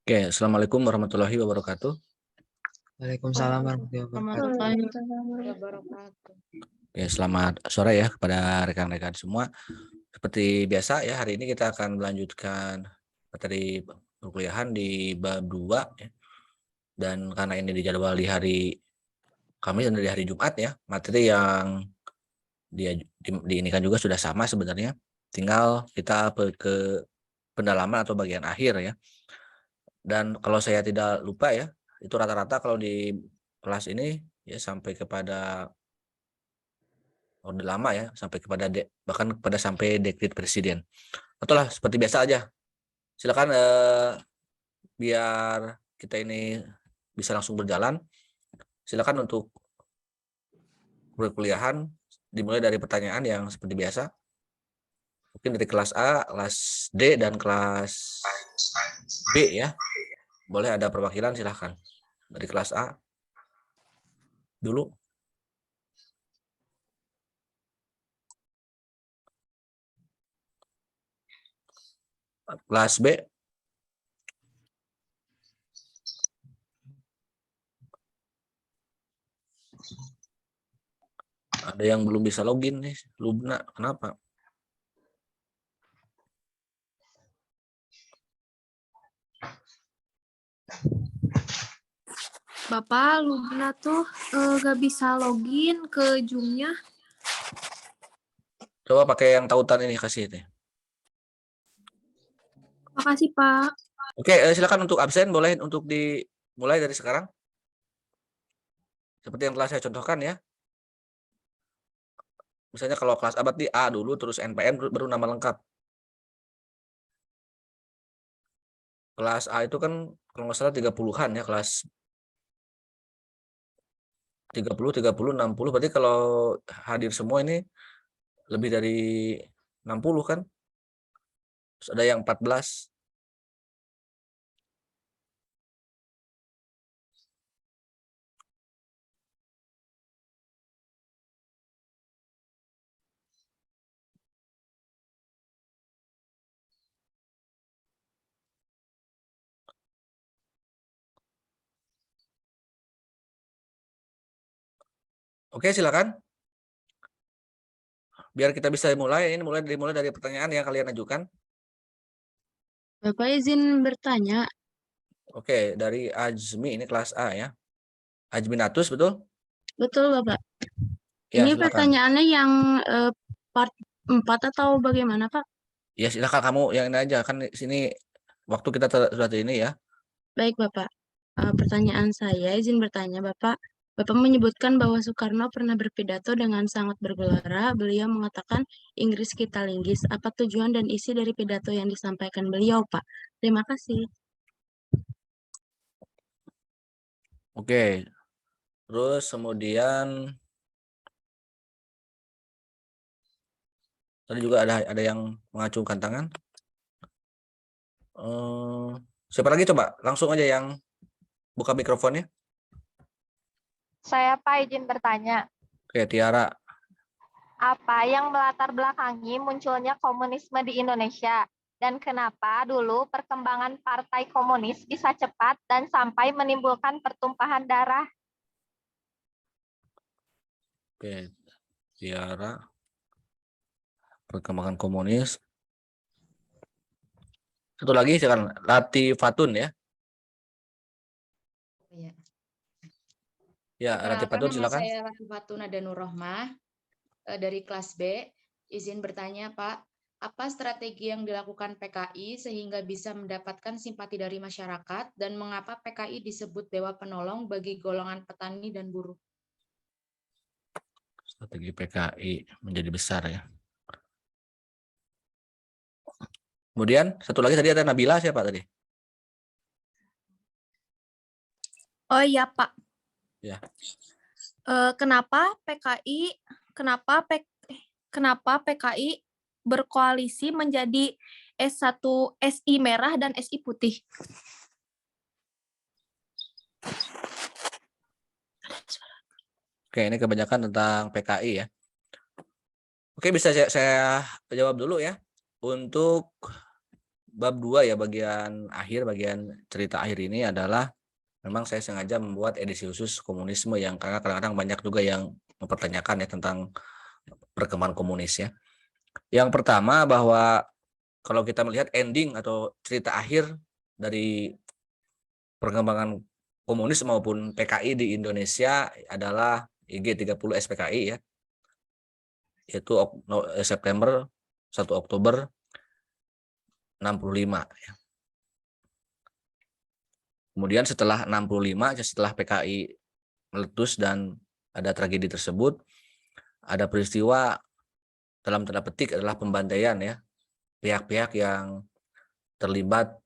Oke, assalamualaikum warahmatullahi wabarakatuh. Waalaikumsalam warahmatullahi wabarakatuh. Ya, selamat sore ya kepada rekan-rekan semua. Seperti biasa ya, hari ini kita akan melanjutkan materi perkuliahan di bab 2 ya. Dan karena ini dijadwal di hari Kamis dan di hari Jumat ya, materi yang diinikan juga sudah sama sebenarnya. Tinggal kita ke pendalaman atau bagian akhir ya. Dan kalau saya tidak lupa ya, itu rata-rata kalau di kelas ini ya sampai kepada orde lama ya, sampai kepada bahkan kepada sampai dekret presiden. Betul lah, seperti biasa aja. Silakan biar kita ini bisa langsung berjalan. Silakan untuk perkuliahan dimulai dari pertanyaan yang seperti biasa. Mungkin dari kelas A, kelas D, dan kelas B ya. Boleh ada perwakilan, silahkan. Dari kelas A dulu. Kelas B. Ada yang belum bisa login nih, Lubna. Kenapa? Bapak, Lubna tuh gak bisa login ke Zoom-nya. Coba pakai yang tautan ini, kasih ini. Makasih, Pak. Oke, silakan untuk absen, boleh untuk dimulai dari sekarang. Seperti yang telah saya contohkan ya. Misalnya kalau kelas A berarti A dulu, terus NPM, baru nama lengkap. Kelas A itu kan kalau nggak salah 30-an ya, kelas 30, 30, 60. Berarti kalau hadir semua ini lebih dari 60 kan? Terus ada yang 14. Oke, silakan. Biar kita bisa mulai, ini dimulai dari pertanyaan yang kalian ajukan. Bapak izin bertanya. Oke, dari Azmi, ini kelas A ya. Azminatus, betul? Betul, Bapak. Ya, Ini silakan. pertanyaannya yang part 4 atau bagaimana, Pak? Ya, silakan kamu yang ini aja. Kan di sini waktu kita sudah ini ya. Baik, Bapak. Pertanyaan saya, izin bertanya, Bapak. Bapak menyebutkan bahwa Soekarno pernah berpidato dengan sangat bergelora. Beliau mengatakan Inggris kita linggis. Apa tujuan dan isi dari pidato yang disampaikan beliau, Pak? Terima kasih. Oke. Terus kemudian tadi juga ada yang mengacungkan tangan. Siapa lagi coba? Langsung aja yang buka mikrofonnya. Saya Pak izin bertanya, Oke, Tiara. apa yang melatar belakangi munculnya komunisme di Indonesia? Dan kenapa dulu perkembangan partai komunis bisa cepat dan sampai menimbulkan pertumpahan darah? Oke, Tiara. Perkembangan komunis. Satu lagi silakan, Latifatun ya. Ya. Ya, Latifatun silakan. Saya Latifatun Nada Nurrohmah dari kelas B. Izin bertanya, Pak, apa strategi yang dilakukan PKI sehingga bisa mendapatkan simpati dari masyarakat dan mengapa PKI disebut dewa penolong bagi golongan petani dan buruh? Strategi PKI menjadi besar ya. Kemudian satu lagi tadi ada Nabila, siapa tadi? Oh iya, Pak. Ya. Kenapa PKI berkoalisi menjadi S1 SI merah dan SI putih? Oke, ini kebanyakan tentang PKI ya. Oke, bisa saya jawab dulu ya. Untuk bab 2 ya, bagian akhir, bagian cerita akhir ini adalah memang saya sengaja membuat edisi khusus komunisme yang karena kadang-kadang banyak juga yang mempertanyakan ya tentang perkembangan komunis ya. Yang pertama bahwa kalau kita melihat ending atau cerita akhir dari perkembangan komunis maupun PKI di Indonesia adalah IG 30 SPKI ya, yaitu September 1 Oktober 65 ya. Kemudian setelah 65, setelah PKI meletus dan ada tragedi tersebut, ada peristiwa dalam tanda petik adalah pembantaian ya pihak-pihak yang terlibat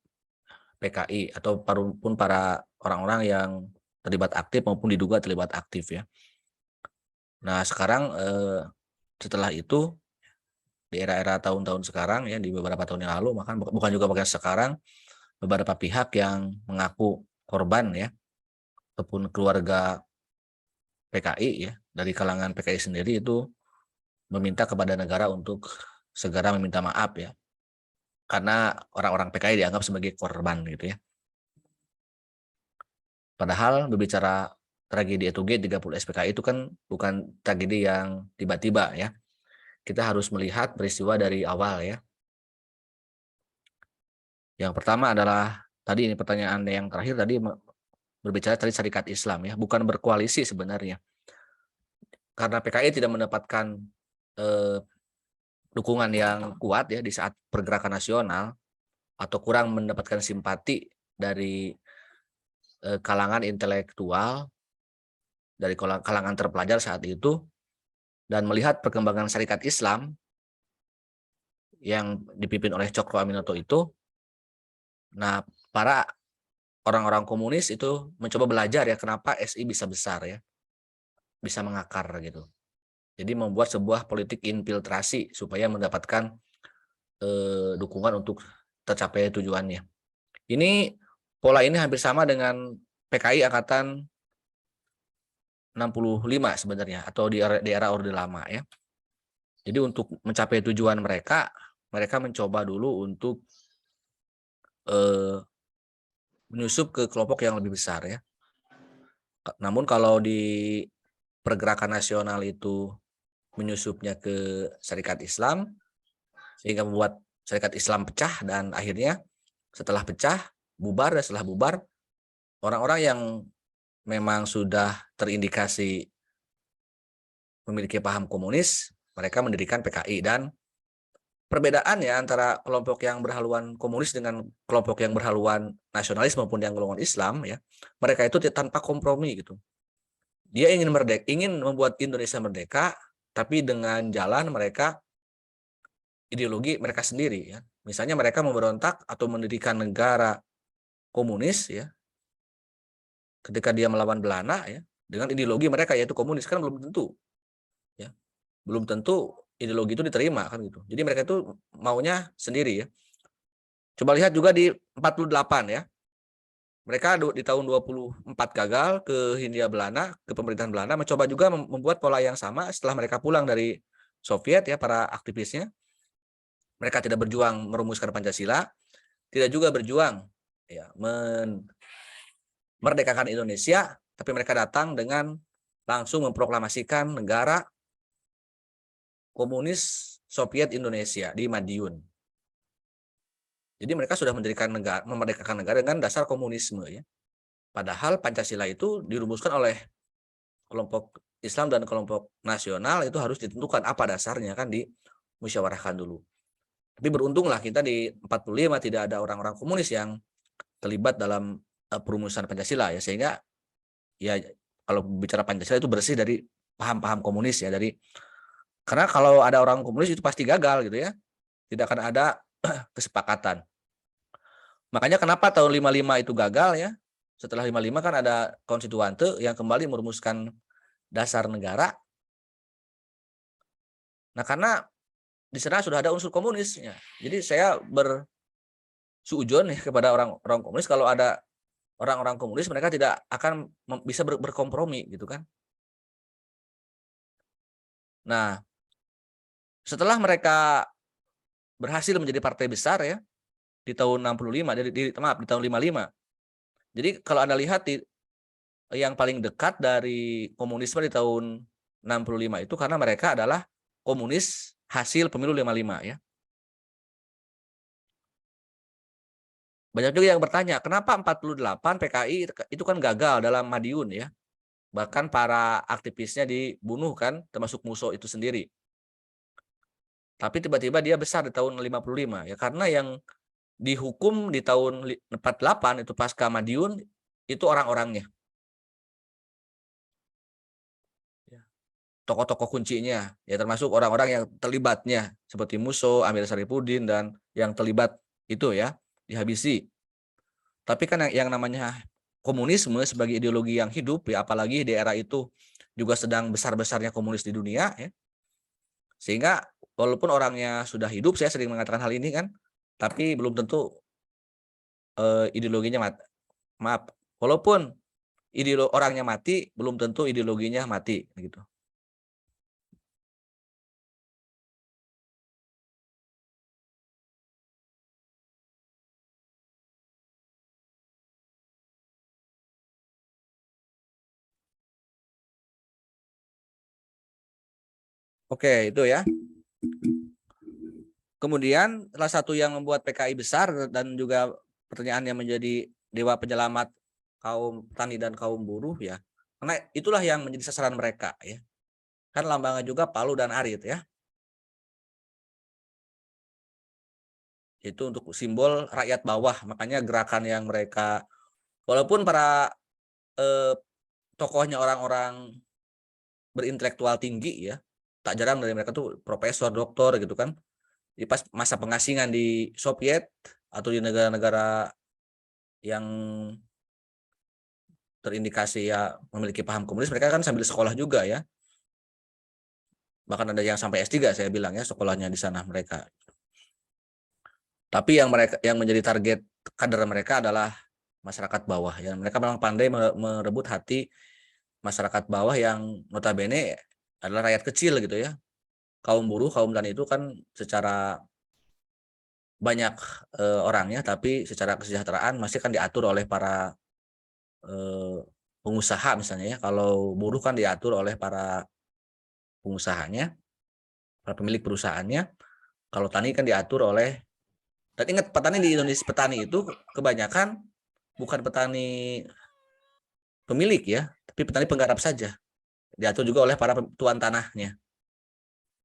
PKI atau pun para orang-orang yang terlibat aktif maupun diduga terlibat aktif ya. Nah sekarang setelah itu di era-era tahun-tahun sekarang ya, di beberapa tahun yang lalu, maka bukan juga bagian sekarang, beberapa pihak yang mengaku korban ya ataupun keluarga PKI ya, dari kalangan PKI sendiri itu meminta kepada negara untuk segera meminta maaf ya, karena orang-orang PKI dianggap sebagai korban gitu ya. Padahal berbicara tragedi Etoge 30 SPKI itu kan bukan tragedi yang tiba-tiba ya. Kita harus melihat peristiwa dari awal ya. Yang pertama adalah tadi ini pertanyaan yang terakhir tadi berbicara tadi Syarikat Islam ya, bukan berkoalisi sebenarnya. Karena PKI tidak mendapatkan dukungan yang kuat ya di saat pergerakan nasional atau kurang mendapatkan simpati dari kalangan intelektual, dari kalangan terpelajar saat itu, dan melihat perkembangan Syarikat Islam yang dipimpin oleh Cokro Aminoto itu, nah para orang-orang komunis itu mencoba belajar ya kenapa SI bisa besar ya, bisa mengakar gitu. Jadi membuat sebuah politik infiltrasi supaya mendapatkan dukungan untuk tercapai tujuannya. Ini pola ini hampir sama dengan PKI angkatan 65 sebenarnya atau di era Orde Lama ya. Jadi untuk mencapai tujuan mereka mencoba dulu untuk menyusup ke kelompok yang lebih besar ya. Namun kalau di pergerakan nasional itu menyusupnya ke Syarikat Islam sehingga membuat Syarikat Islam pecah, dan akhirnya setelah pecah bubar, dan setelah bubar orang-orang yang memang sudah terindikasi memiliki paham komunis mereka mendirikan PKI. Dan perbedaan ya antara kelompok yang berhaluan komunis dengan kelompok yang berhaluan nasionalis maupun yang golongan Islam ya, mereka itu tanpa kompromi gitu. Dia ingin membuat Indonesia merdeka, tapi dengan jalan mereka ideologi mereka sendiri ya. Misalnya mereka memberontak atau mendirikan negara komunis ya, ketika dia melawan Belanda ya, dengan ideologi mereka yaitu komunis, kan belum tentu ya, belum tentu ideologi itu diterima kan gitu. Jadi mereka itu maunya sendiri ya. Coba lihat juga di 48 ya. Mereka di tahun 24 gagal ke Hindia Belanda, ke pemerintahan Belanda, mencoba juga membuat pola yang sama setelah mereka pulang dari Soviet ya, para aktivisnya. Mereka tidak berjuang merumuskan Pancasila, tidak juga berjuang ya merdekakan Indonesia, tapi mereka datang dengan langsung memproklamasikan negara komunis Soviet Indonesia di Madiun. Jadi mereka sudah memerdekakan negara dengan dasar komunisme ya. Padahal Pancasila itu dirumuskan oleh kelompok Islam dan kelompok nasional, itu harus ditentukan apa dasarnya kan, dimusyawarahkan dulu. Tapi beruntunglah kita di 45 tidak ada orang-orang komunis yang terlibat dalam perumusan Pancasila ya, sehingga ya kalau bicara Pancasila itu bersih dari paham-paham komunis ya, karena kalau ada orang komunis itu pasti gagal gitu ya. Tidak akan ada kesepakatan. Makanya kenapa tahun 55 itu gagal ya. Setelah 55 kan ada konstituante yang kembali merumuskan dasar negara. Nah, karena di sana sudah ada unsur komunisnya. Jadi saya bersuudzon ya kepada orang-orang komunis, kalau ada orang-orang komunis mereka tidak akan bisa berkompromi gitu kan. Nah, setelah mereka berhasil menjadi partai besar ya, di tahun 65, maaf di tahun 55. Jadi kalau Anda lihat yang paling dekat dari komunisme di tahun 65 itu karena mereka adalah komunis hasil pemilu 55 ya. Banyak juga yang bertanya, kenapa 48 PKI itu kan gagal dalam Madiun ya. Bahkan para aktivisnya dibunuh kan, termasuk Musso itu sendiri. Tapi tiba-tiba dia besar di tahun 55 ya, karena yang dihukum di tahun 48 itu pasca Madiun itu orang-orangnya. Tokoh-tokoh kuncinya ya, termasuk orang-orang yang terlibatnya seperti Musso, Amir Saripudin, dan yang terlibat itu ya dihabisi. Tapi kan yang namanya komunisme sebagai ideologi yang hidup ya, apalagi di era itu juga sedang besar-besarnya komunis di dunia ya. Sehingga walaupun orangnya sudah hidup, saya sering mengatakan hal ini kan, tapi belum tentu ideologinya mati. Maaf, walaupun orangnya mati, belum tentu ideologinya mati gitu. Oke, itu ya. Kemudian salah satu yang membuat PKI besar dan juga pertanyaan yang menjadi dewa penyelamat kaum tani dan kaum buruh ya. Karena itulah yang menjadi sasaran mereka ya. Kan lambangnya juga palu dan arit ya. Itu untuk simbol rakyat bawah, makanya gerakan yang mereka, walaupun para tokohnya orang-orang berintelektual tinggi ya, tak jarang dari mereka tuh profesor, doktor gitu kan. Di pas masa pengasingan di Soviet atau di negara-negara yang terindikasi ya memiliki paham komunis, mereka kan sambil sekolah juga ya. Bahkan ada yang sampai S3 saya bilang ya sekolahnya di sana mereka. Tapi yang menjadi target kader mereka adalah masyarakat bawah ya. Mereka memang pandai merebut hati masyarakat bawah yang notabene adalah rakyat kecil gitu ya. Kaum buruh, kaum tani itu kan secara banyak orangnya, tapi secara kesejahteraan masih kan diatur oleh para pengusaha misalnya ya. Kalau buruh kan diatur oleh para pengusahanya, para pemilik perusahaannya. Kalau tani kan diatur oleh, dan ingat petani di Indonesia, petani itu kebanyakan bukan petani pemilik ya, tapi petani penggarap saja. Diatur juga oleh para tuan tanahnya.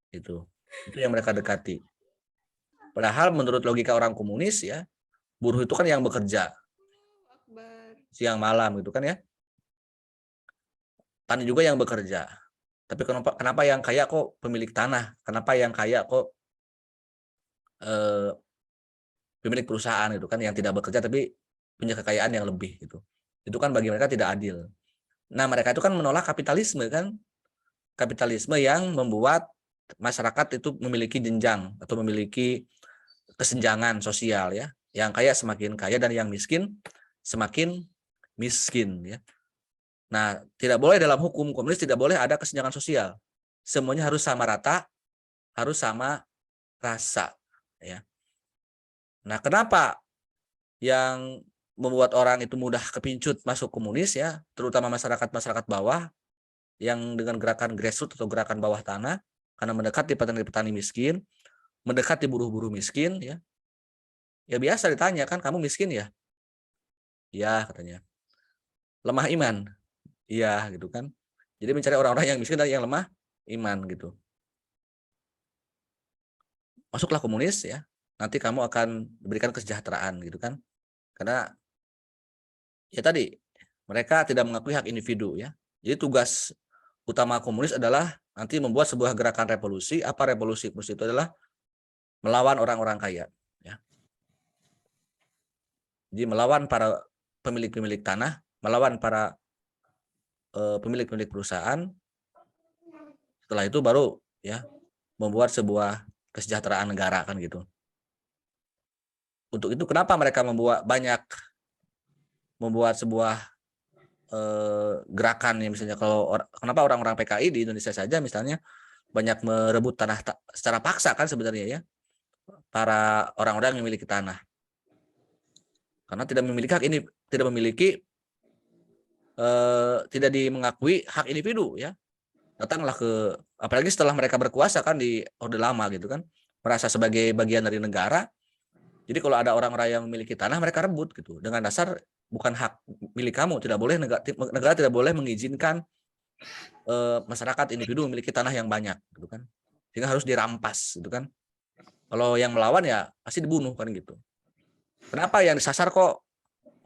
Itu yang mereka dekati. Padahal menurut logika orang komunis ya, buruh itu kan yang bekerja siang malam gitu kan ya. Tani juga yang bekerja. Tapi kenapa yang kaya kok pemilik tanah? Kenapa yang kaya kok pemilik perusahaan itu kan, yang tidak bekerja tapi punya kekayaan yang lebih gitu. Itu kan bagi mereka tidak adil. Nah, mereka itu kan menolak kapitalisme kan. Kapitalisme yang membuat masyarakat itu memiliki jenjang atau memiliki kesenjangan sosial ya. Yang kaya semakin kaya dan yang miskin semakin miskin ya. Nah, tidak boleh dalam hukum komunis, tidak boleh ada kesenjangan sosial. Semuanya harus sama rata, harus sama rasa ya. Nah, kenapa yang membuat orang itu mudah kepincut masuk komunis ya, terutama masyarakat bawah yang dengan gerakan grassroots atau gerakan bawah tanah, karena mendekati petani-petani miskin, mendekati buruh-buruh miskin ya. Ya biasa ditanya kan, kamu miskin ya? Iya katanya. Lemah iman? Iya gitu kan. Jadi mencari orang-orang yang miskin dan yang lemah iman gitu. Masuklah komunis ya. Nanti kamu akan diberikan kesejahteraan gitu kan. Karena ya tadi mereka tidak mengakui hak individu ya. Jadi tugas utama komunis adalah nanti membuat sebuah gerakan revolusi. Apa revolusi? Revolusi itu adalah melawan orang-orang kaya ya. Jadi melawan para pemilik-pemilik tanah, melawan para pemilik-pemilik perusahaan. Setelah itu baru ya membuat sebuah kesejahteraan negara kan gitu. Untuk itu kenapa mereka membuat sebuah gerakan ya, misalnya kenapa orang-orang PKI di Indonesia saja misalnya banyak merebut tanah secara paksa kan sebenarnya ya, para orang-orang yang memiliki tanah. karena tidak memiliki hak ini, tidak memiliki tidak mengakui hak individu ya. Datanglah ke, apalagi setelah mereka berkuasa kan di Orde Lama gitu kan, merasa sebagai bagian dari negara. Jadi kalau ada orang-orang yang memiliki tanah, mereka rebut gitu dengan dasar bukan hak milik kamu, tidak boleh negara tidak boleh mengizinkan masyarakat individu memiliki tanah yang banyak gitu kan, sehingga harus dirampas gitu kan. Kalau yang melawan ya pasti dibunuh kan gitu. Kenapa yang disasar kok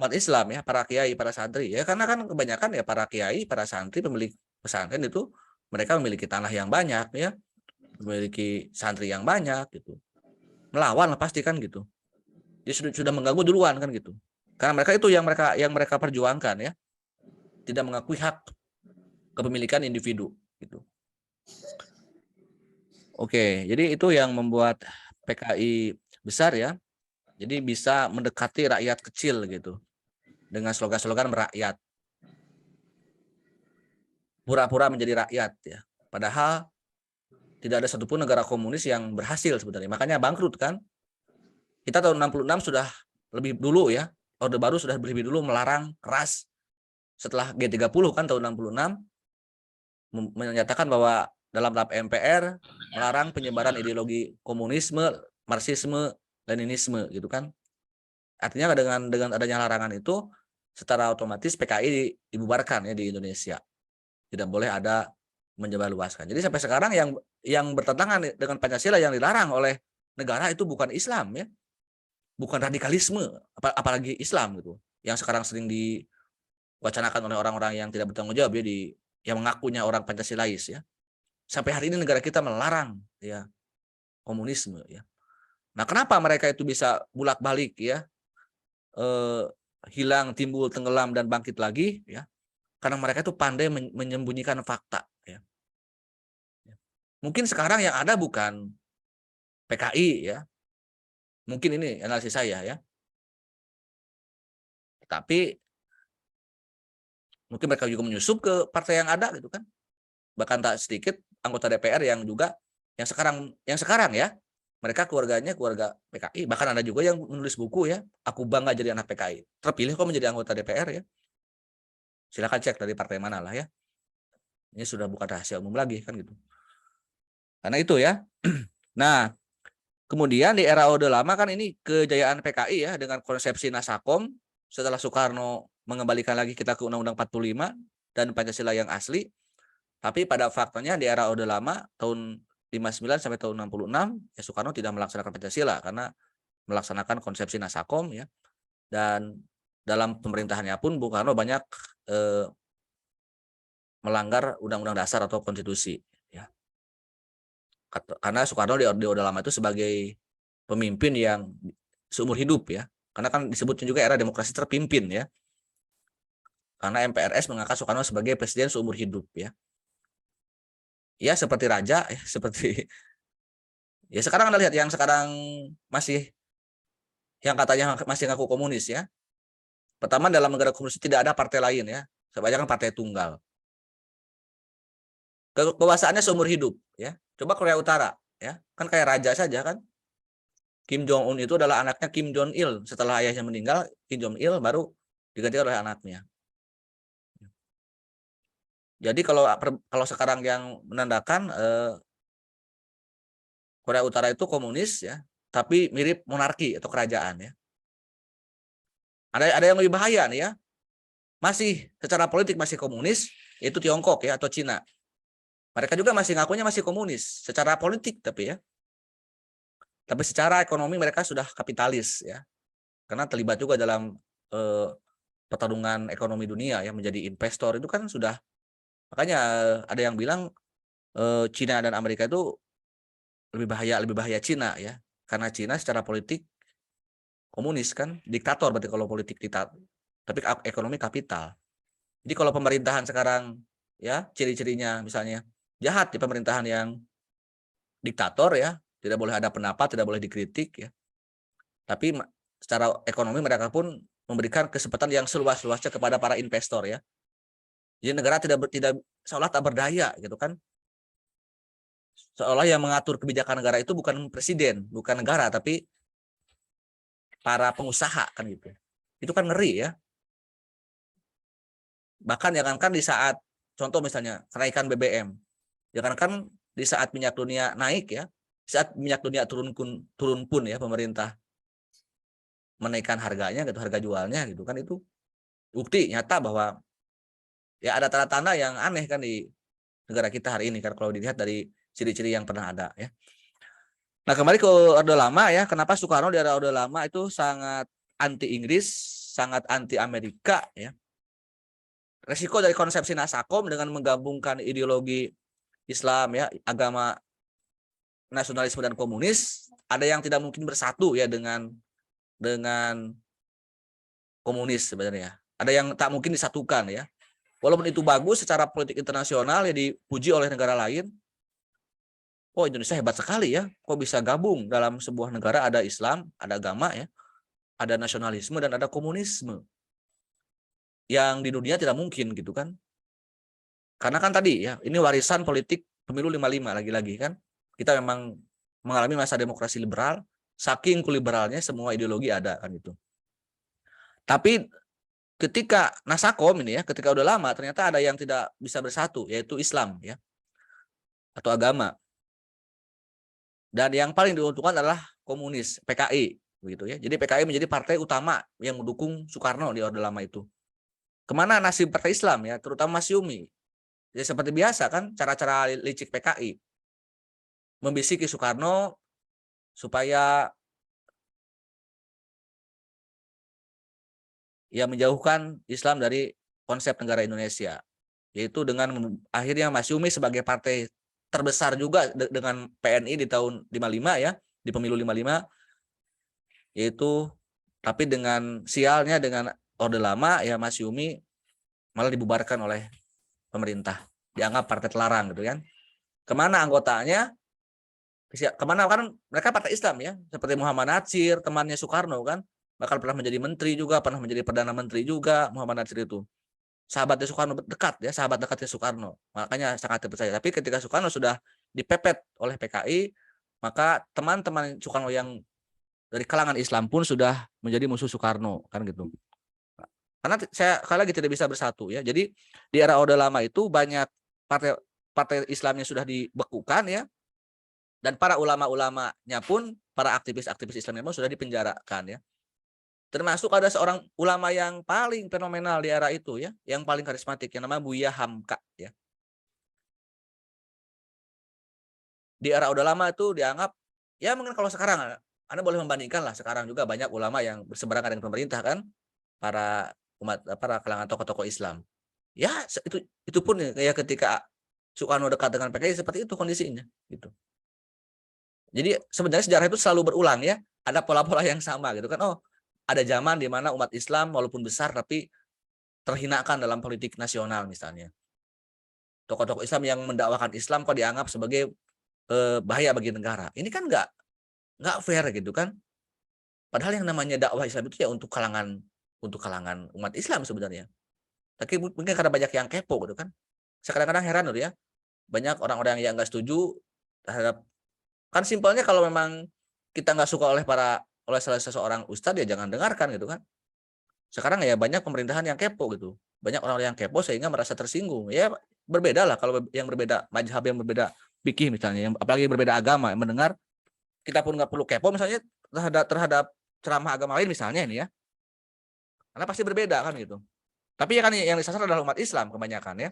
umat Islam ya, para kiai, para santri ya, karena kan kebanyakan ya para kiai, para santri, pemilik pesantren itu mereka memiliki tanah yang banyak ya, memiliki santri yang banyak gitu, melawan lah pasti kan gitu. Dia sudah mengganggu duluan kan gitu, karena mereka itu yang mereka perjuangkan ya, tidak mengakui hak kepemilikan individu gitu. Oke, jadi itu yang membuat PKI besar ya, jadi bisa mendekati rakyat kecil gitu dengan slogan-slogan merakyat, pura-pura menjadi rakyat ya, padahal tidak ada satupun negara komunis yang berhasil sebenarnya, makanya bangkrut kan. Kita tahun 66 sudah lebih dulu ya, Orde Baru sudah lebih dulu melarang keras setelah G30 kan tahun 66 menyatakan bahwa dalam tahap MPR melarang penyebaran ideologi komunisme, marxisme, leninisme gitu kan. Artinya dengan adanya larangan itu secara otomatis PKI dibubarkan ya di Indonesia. Tidak boleh ada menyebarluaskan. Jadi sampai sekarang yang bertentangan dengan Pancasila yang dilarang oleh negara itu bukan Islam ya. Bukan radikalisme, apalagi Islam gitu, yang sekarang sering diwacanakan oleh orang-orang yang tidak bertanggung jawab ya, yang mengakunya orang Pancasilais ya. Sampai hari ini negara kita melarang ya komunisme ya. Nah, kenapa mereka itu bisa bolak-balik ya, hilang, timbul, tenggelam dan bangkit lagi ya? Karena mereka itu pandai menyembunyikan fakta ya. Mungkin sekarang yang ada bukan PKI ya. Mungkin ini analisis saya ya. Tapi mungkin mereka juga menyusup ke partai yang ada gitu kan. Bahkan tak sedikit anggota DPR yang juga yang sekarang ya, mereka keluarganya keluarga PKI. Bahkan ada juga yang menulis buku ya, aku bangga jadi anak PKI. Terpilih kok menjadi anggota DPR ya. Silakan cek dari partai mana lah ya. Ini sudah bukan rahasia umum lagi kan gitu. Karena itu ya. Nah, kemudian di era Orde Lama kan ini kejayaan PKI ya dengan konsepsi Nasakom setelah Soekarno mengembalikan lagi kita ke Undang-Undang 45 dan Pancasila yang asli. Tapi pada faktanya di era Orde Lama tahun 59 sampai tahun 66 ya Soekarno tidak melaksanakan Pancasila karena melaksanakan konsepsi Nasakom ya. Dan dalam pemerintahannya pun Bung Karno banyak melanggar Undang-Undang Dasar atau konstitusi ya. Karena Soekarno di Orde Lama itu sebagai pemimpin yang seumur hidup ya. Karena kan disebutnya juga era demokrasi terpimpin ya. Karena MPRS mengangkat Soekarno sebagai presiden seumur hidup ya. Ya seperti raja ya, seperti ya sekarang Anda lihat yang sekarang masih yang katanya masih ngaku komunis ya. Pertama dalam negara komunis tidak ada partai lain ya. Kebanyakan partai tunggal. Kekuasaannya seumur hidup ya. Coba Korea Utara ya, kan kayak raja saja kan. Kim Jong Un itu adalah anaknya Kim Jong Il. Setelah ayahnya meninggal, Kim Jong Il baru diganti oleh anaknya. Jadi kalau sekarang yang menandakan Korea Utara itu komunis ya, tapi mirip monarki atau kerajaan ya. Ada yang lebih bahaya nih ya. Masih secara politik masih komunis, yaitu Tiongkok ya atau Cina. Mereka juga masih ngakunya masih komunis secara politik tapi ya. Tapi secara ekonomi mereka sudah kapitalis ya. Karena terlibat juga dalam pertarungan ekonomi dunia ya, menjadi investor itu kan sudah. Makanya ada yang bilang Cina dan Amerika itu lebih bahaya Cina ya. Karena Cina secara politik komunis kan, diktator berarti kalau politik diktator. Tapi ekonomi kapital. Jadi kalau pemerintahan sekarang ya ciri-cirinya misalnya jahat di pemerintahan yang diktator ya, tidak boleh ada pendapat, tidak boleh dikritik ya. Tapi secara ekonomi mereka pun memberikan kesempatan yang seluas-luasnya kepada para investor ya. Jadi negara tidak seolah tak berdaya gitu kan. Seolah yang mengatur kebijakan negara itu bukan presiden, bukan negara, tapi para pengusaha kan gitu. Itu kan ngeri ya. Bahkan jangankan di saat contoh misalnya kenaikan BBM, jangankan di saat minyak dunia naik ya, saat minyak dunia turun pun ya pemerintah menaikkan harganya gitu, harga jualnya gitu kan, itu bukti nyata bahwa ya ada tanda-tanda yang aneh kan di negara kita hari ini kan kalau dilihat dari ciri-ciri yang pernah ada ya. Nah, kembali ke Orde Lama ya, kenapa Soekarno di era Orde Lama itu sangat anti Inggris, sangat anti Amerika ya. Resiko dari konsepsi Nasakom dengan menggabungkan ideologi Islam ya, agama nasionalisme dan komunis, ada yang tidak mungkin bersatu ya dengan komunis sebenarnya. Ada yang tak mungkin disatukan ya. Walaupun itu bagus secara politik internasional ya, dipuji oleh negara lain. Oh, Indonesia hebat sekali ya. Kok bisa gabung dalam sebuah negara ada Islam, ada agama ya, ada nasionalisme dan ada komunisme. Yang di dunia tidak mungkin gitu kan. Karena kan tadi ya, ini warisan politik pemilu 55 lagi-lagi kan. Kita memang mengalami masa demokrasi liberal, saking liberalnya semua ideologi ada kan itu. Tapi ketika Nasakom ini ya, ketika udah lama ternyata ada yang tidak bisa bersatu, yaitu Islam ya, atau agama. Dan yang paling diuntungkan adalah komunis, PKI begitu ya. Jadi PKI menjadi partai utama yang mendukung Soekarno di Orde Lama itu. Kemana nasib partai Islam ya, terutama Masyumi? Ya seperti biasa kan cara-cara licik PKI. Membisiki Soekarno supaya ya menjauhkan Islam dari konsep negara Indonesia. Yaitu dengan akhirnya Masyumi sebagai partai terbesar juga dengan PNI di tahun 55 ya, di pemilu 55, yaitu tapi dengan sialnya dengan Orde Lama ya Masyumi malah dibubarkan oleh pemerintah, dianggap partai terlarang gitu kan. Kemana anggotanya? Kemana kan mereka partai Islam ya, seperti Muhammad Natsir, temannya Soekarno kan, bahkan pernah menjadi menteri juga, pernah menjadi perdana menteri juga Muhammad Natsir itu. Sahabatnya Soekarno dekat ya, sahabat dekatnya Soekarno, makanya sangat dipercaya. Tapi ketika Soekarno sudah dipepet oleh PKI, maka teman-teman Soekarno yang dari kalangan Islam pun sudah menjadi musuh Soekarno kan gitu. Karena saya sekali lagi tidak bisa bersatu ya. Jadi di era Orde Lama itu banyak partai Islamnya sudah dibekukan ya, dan para ulama-ulamanya pun, para aktivis-aktivis Islamnya pun sudah dipenjarakan ya. Termasuk ada seorang ulama yang paling fenomenal di era itu ya, yang paling karismatik, yang namanya Buya Hamka ya. Di era Orde Lama itu dianggap ya, mungkin kalau sekarang Anda boleh membandingkan lah, sekarang juga banyak ulama yang berseberangan dengan pemerintah kan, para kalangan tokoh-tokoh Islam. Ya itu pun ya ketika Soekarno dekat dengan PKI seperti itu kondisinya gitu. Jadi sebenarnya sejarah itu selalu berulang ya, ada pola-pola yang sama gitu kan. Oh, ada zaman di mana umat Islam walaupun besar tapi terhinakan dalam politik nasional misalnya. Tokoh-tokoh Islam yang mendakwakan Islam kok dianggap sebagai bahaya bagi negara. Ini kan nggak fair gitu kan. Padahal yang namanya dakwah Islam itu ya untuk kalangan umat Islam sebenarnya. Tapi mungkin karena banyak yang kepo gitu kan. Saya kadang-kadang heran loh ya. Banyak orang-orang yang nggak setuju terhadap, kan simpelnya kalau memang kita nggak suka oleh salah seseorang ustadz ya jangan dengarkan gitu kan. Sekarang ya banyak pemerintahan yang kepo gitu. Banyak orang yang kepo sehingga merasa tersinggung. Ya berbeda lah kalau yang berbeda mazhab, yang berbeda fikih misalnya, yang apalagi berbeda agama, yang mendengar, kita pun nggak perlu kepo misalnya terhadap ceramah agama lain misalnya ini ya. Karena pasti berbeda kan gitu. Tapi ya kan yang disasar adalah umat Islam kebanyakan ya.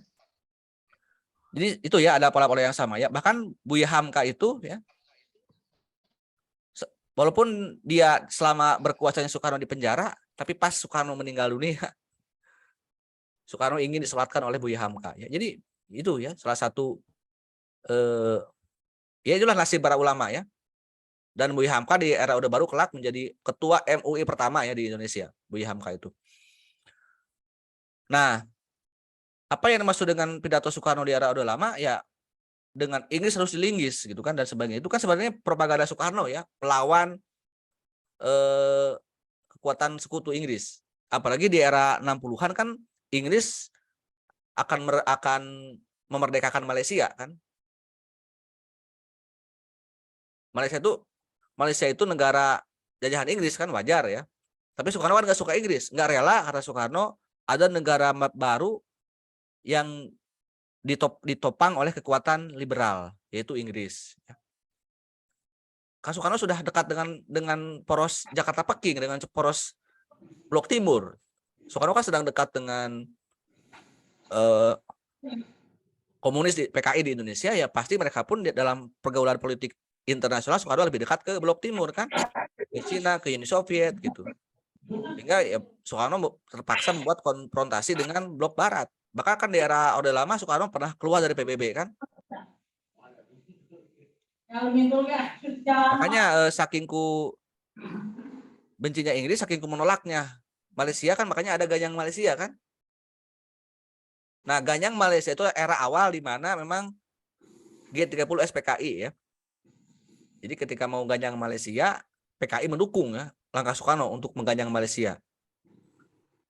Jadi itu ya ada pola-pola yang sama ya. Bahkan Buya Hamka itu ya, walaupun dia selama berkuasanya Soekarno di penjara, tapi pas Soekarno meninggal dunia, Soekarno ingin disolatkan oleh Buya Hamka ya. Jadi itu ya salah satu ya itulah nasib para ulama ya. Dan Buya Hamka di era Orde Baru kelak menjadi ketua MUI pertama ya di Indonesia, Buya Hamka itu. Nah, apa yang dimaksud dengan pidato Soekarno di era Orde Lama ya, dengan Inggris harus dilinggis gitu kan dan sebagainya. Itu kan sebenarnya propaganda Soekarno ya, melawan kekuatan sekutu Inggris. Apalagi di era 60-an kan Inggris akan memerdekakan Malaysia kan. Malaysia itu negara jajahan Inggris kan, wajar ya. Tapi Soekarno kan nggak suka Inggris, nggak rela karena Soekarno ada negara baru yang ditopang oleh kekuatan liberal, yaitu Inggris. Kan Soekarno sudah dekat dengan poros Jakarta Peking, dengan poros Blok Timur. Soekarno kan sedang dekat dengan komunis di PKI di Indonesia, ya pasti mereka pun dalam pergaulan politik internasional Soekarno lebih dekat ke Blok Timur kan, ke Cina, ke Uni Soviet gitu. Sehingga ya Soekarno terpaksa membuat konfrontasi dengan Blok Barat. Bahkan kan di era Orde Lama Soekarno pernah keluar dari PBB kan. Makanya saking ku bencinya Inggris, saking ku menolaknya Malaysia kan, makanya ada Ganyang Malaysia kan. Nah, Ganyang Malaysia itu era awal di mana memang G30 SPKI ya. Jadi ketika mau Ganyang Malaysia, PKI mendukung ya langkah Soekarno untuk mengganyang Malaysia.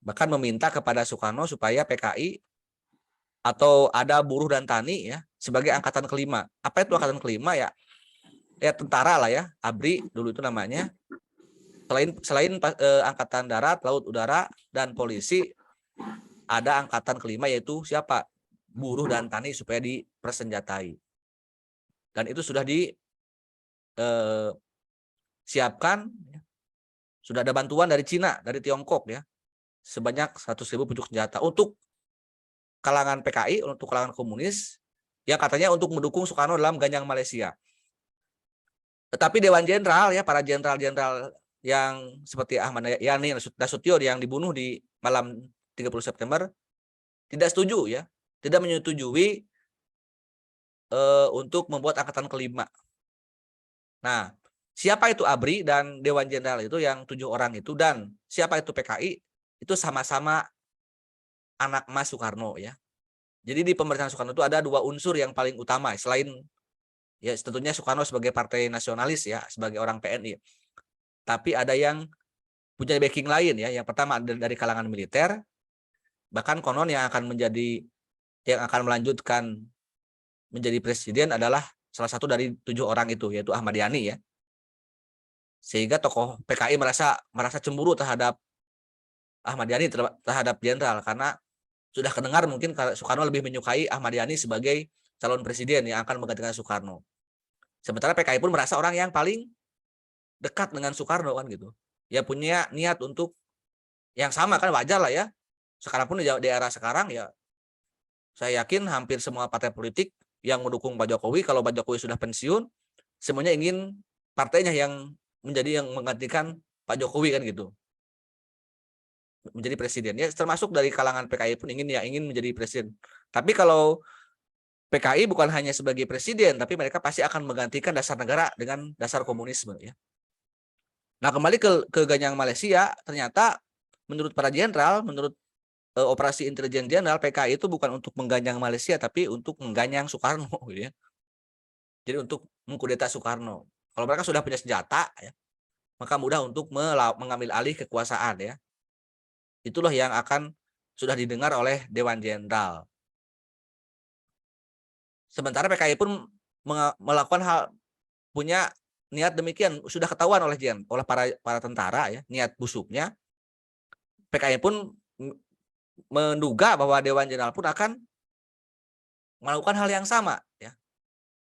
Bahkan meminta kepada Soekarno supaya PKI atau ada buruh dan tani ya sebagai angkatan kelima. Apa itu angkatan kelima ya? Ya tentara lah ya, ABRI dulu itu namanya. Selain angkatan darat, laut, udara dan polisi, ada angkatan kelima yaitu siapa? Buruh dan tani supaya dipersenjatai. Dan itu sudah disiapkan, sudah ada bantuan dari Cina, dari Tiongkok ya, sebanyak 100.000 pucuk senjata untuk kalangan PKI, untuk kalangan komunis, yang katanya untuk mendukung Soekarno dalam Ganyang Malaysia. Tetapi Dewan Jenderal ya, para jenderal-jenderal yang seperti Ahmad Yani Nasution yang dibunuh di malam 30 September tidak setuju ya, tidak menyetujui untuk membuat angkatan kelima. Nah, siapa itu ABRI dan Dewan Jenderal itu yang 7 orang itu, dan siapa itu PKI, itu sama-sama anak emas Soekarno ya. Jadi di pemerintahan Soekarno itu ada 2 unsur yang paling utama selain ya tentunya Soekarno sebagai partai nasionalis ya, sebagai orang PNI. Tapi ada yang punya backing lain ya. Yang pertama dari kalangan militer, bahkan konon yang akan melanjutkan menjadi presiden adalah salah satu dari 7 orang itu, yaitu Ahmad Yani ya. Sehingga tokoh PKI merasa cemburu terhadap Ahmad Yani, terhadap jenderal, karena sudah kedengar mungkin Soekarno lebih menyukai Ahmad Yani sebagai calon presiden yang akan menggantikan Soekarno. Sementara PKI pun merasa orang yang paling dekat dengan Soekarno kan gitu. Ya punya niat untuk yang sama kan, wajar lah ya. Sekarang pun di era sekarang ya saya yakin hampir semua partai politik yang mendukung Pak Jokowi, kalau Pak Jokowi sudah pensiun, semuanya ingin partainya yang menjadi yang menggantikan Pak Jokowi kan gitu. Menjadi presiden. Ya termasuk dari kalangan PKI pun ingin menjadi presiden. Tapi kalau PKI bukan hanya sebagai presiden, tapi mereka pasti akan menggantikan dasar negara dengan dasar komunisme ya. Nah, kembali ke Ganyang Malaysia, ternyata menurut para jenderal, menurut operasi intelijen jenderal, PKI itu bukan untuk mengganyang Malaysia, tapi untuk mengganyang Soekarno gitu ya. Jadi untuk mengkudeta Soekarno. Kalau mereka sudah punya senjata ya, maka mudah untuk mengambil alih kekuasaan ya. Itulah yang akan sudah didengar oleh Dewan Jenderal. Sementara PKI pun melakukan hal, punya niat demikian, sudah ketahuan oleh para tentara ya, niat busuknya. PKI pun menduga bahwa Dewan Jenderal pun akan melakukan hal yang sama ya.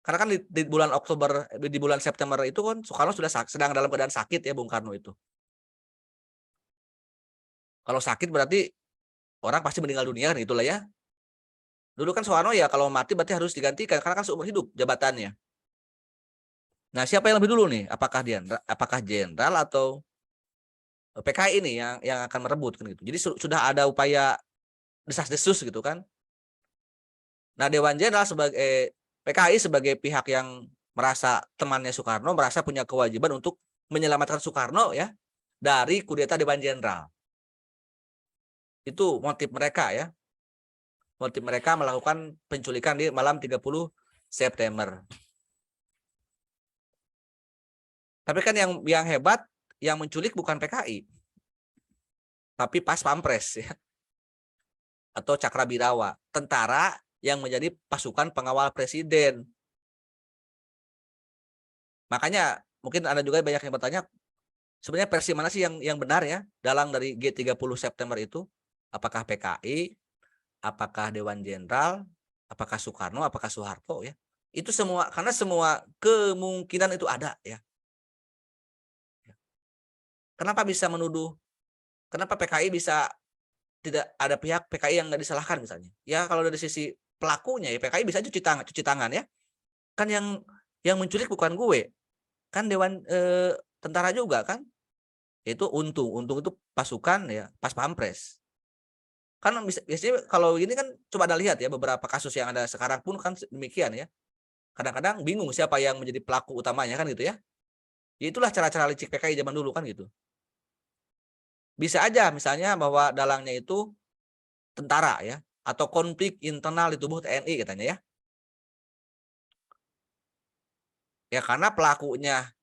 Karena kan di bulan Oktober, di bulan September itu kan Soekarno sudah sedang dalam keadaan sakit ya, Bung Karno itu. Kalau sakit berarti orang pasti meninggal dunia kan itulah ya. Dulu kan Soekarno ya kalau mati berarti harus digantikan karena kan seumur hidup jabatannya. Nah, siapa yang lebih dulu nih? Apakah jenderal atau PKI ini yang akan merebut kan gitu. Jadi sudah ada upaya desas-desus gitu kan. Nah, Dewan Jenderal sebagai PKI sebagai pihak yang merasa temannya Soekarno, merasa punya kewajiban untuk menyelamatkan Soekarno ya dari kudeta Dewan Jenderal. Itu motif mereka ya. Motif mereka melakukan penculikan di malam 30 September. Tapi kan yang hebat, yang menculik bukan PKI, tapi Pas Pampres ya, atau Cakrawirawa, tentara yang menjadi pasukan pengawal presiden. Makanya mungkin Anda juga banyak yang bertanya, sebenarnya versi mana sih yang benar ya dalang dari G30 September itu? Apakah PKI, apakah Dewan Jenderal, apakah Soekarno, apakah Soeharto ya? Itu semua, karena semua kemungkinan itu ada ya. Kenapa bisa menuduh? Kenapa PKI bisa tidak ada pihak PKI yang nggak disalahkan misalnya? Ya kalau dari sisi pelakunya ya PKI bisa cuci tangan ya. Kan yang menculik bukan gue, kan Dewan tentara juga kan. Itu untung itu pasukan ya pas pampres. Kan biasanya kalau ini kan coba Anda lihat ya beberapa kasus yang ada sekarang pun kan demikian ya. Kadang-kadang bingung siapa yang menjadi pelaku utamanya kan gitu ya. Ya itulah cara-cara licik PKI zaman dulu kan gitu. Bisa aja misalnya bahwa dalangnya itu tentara ya, atau konflik internal di tubuh TNI katanya ya. Ya karena pelakunya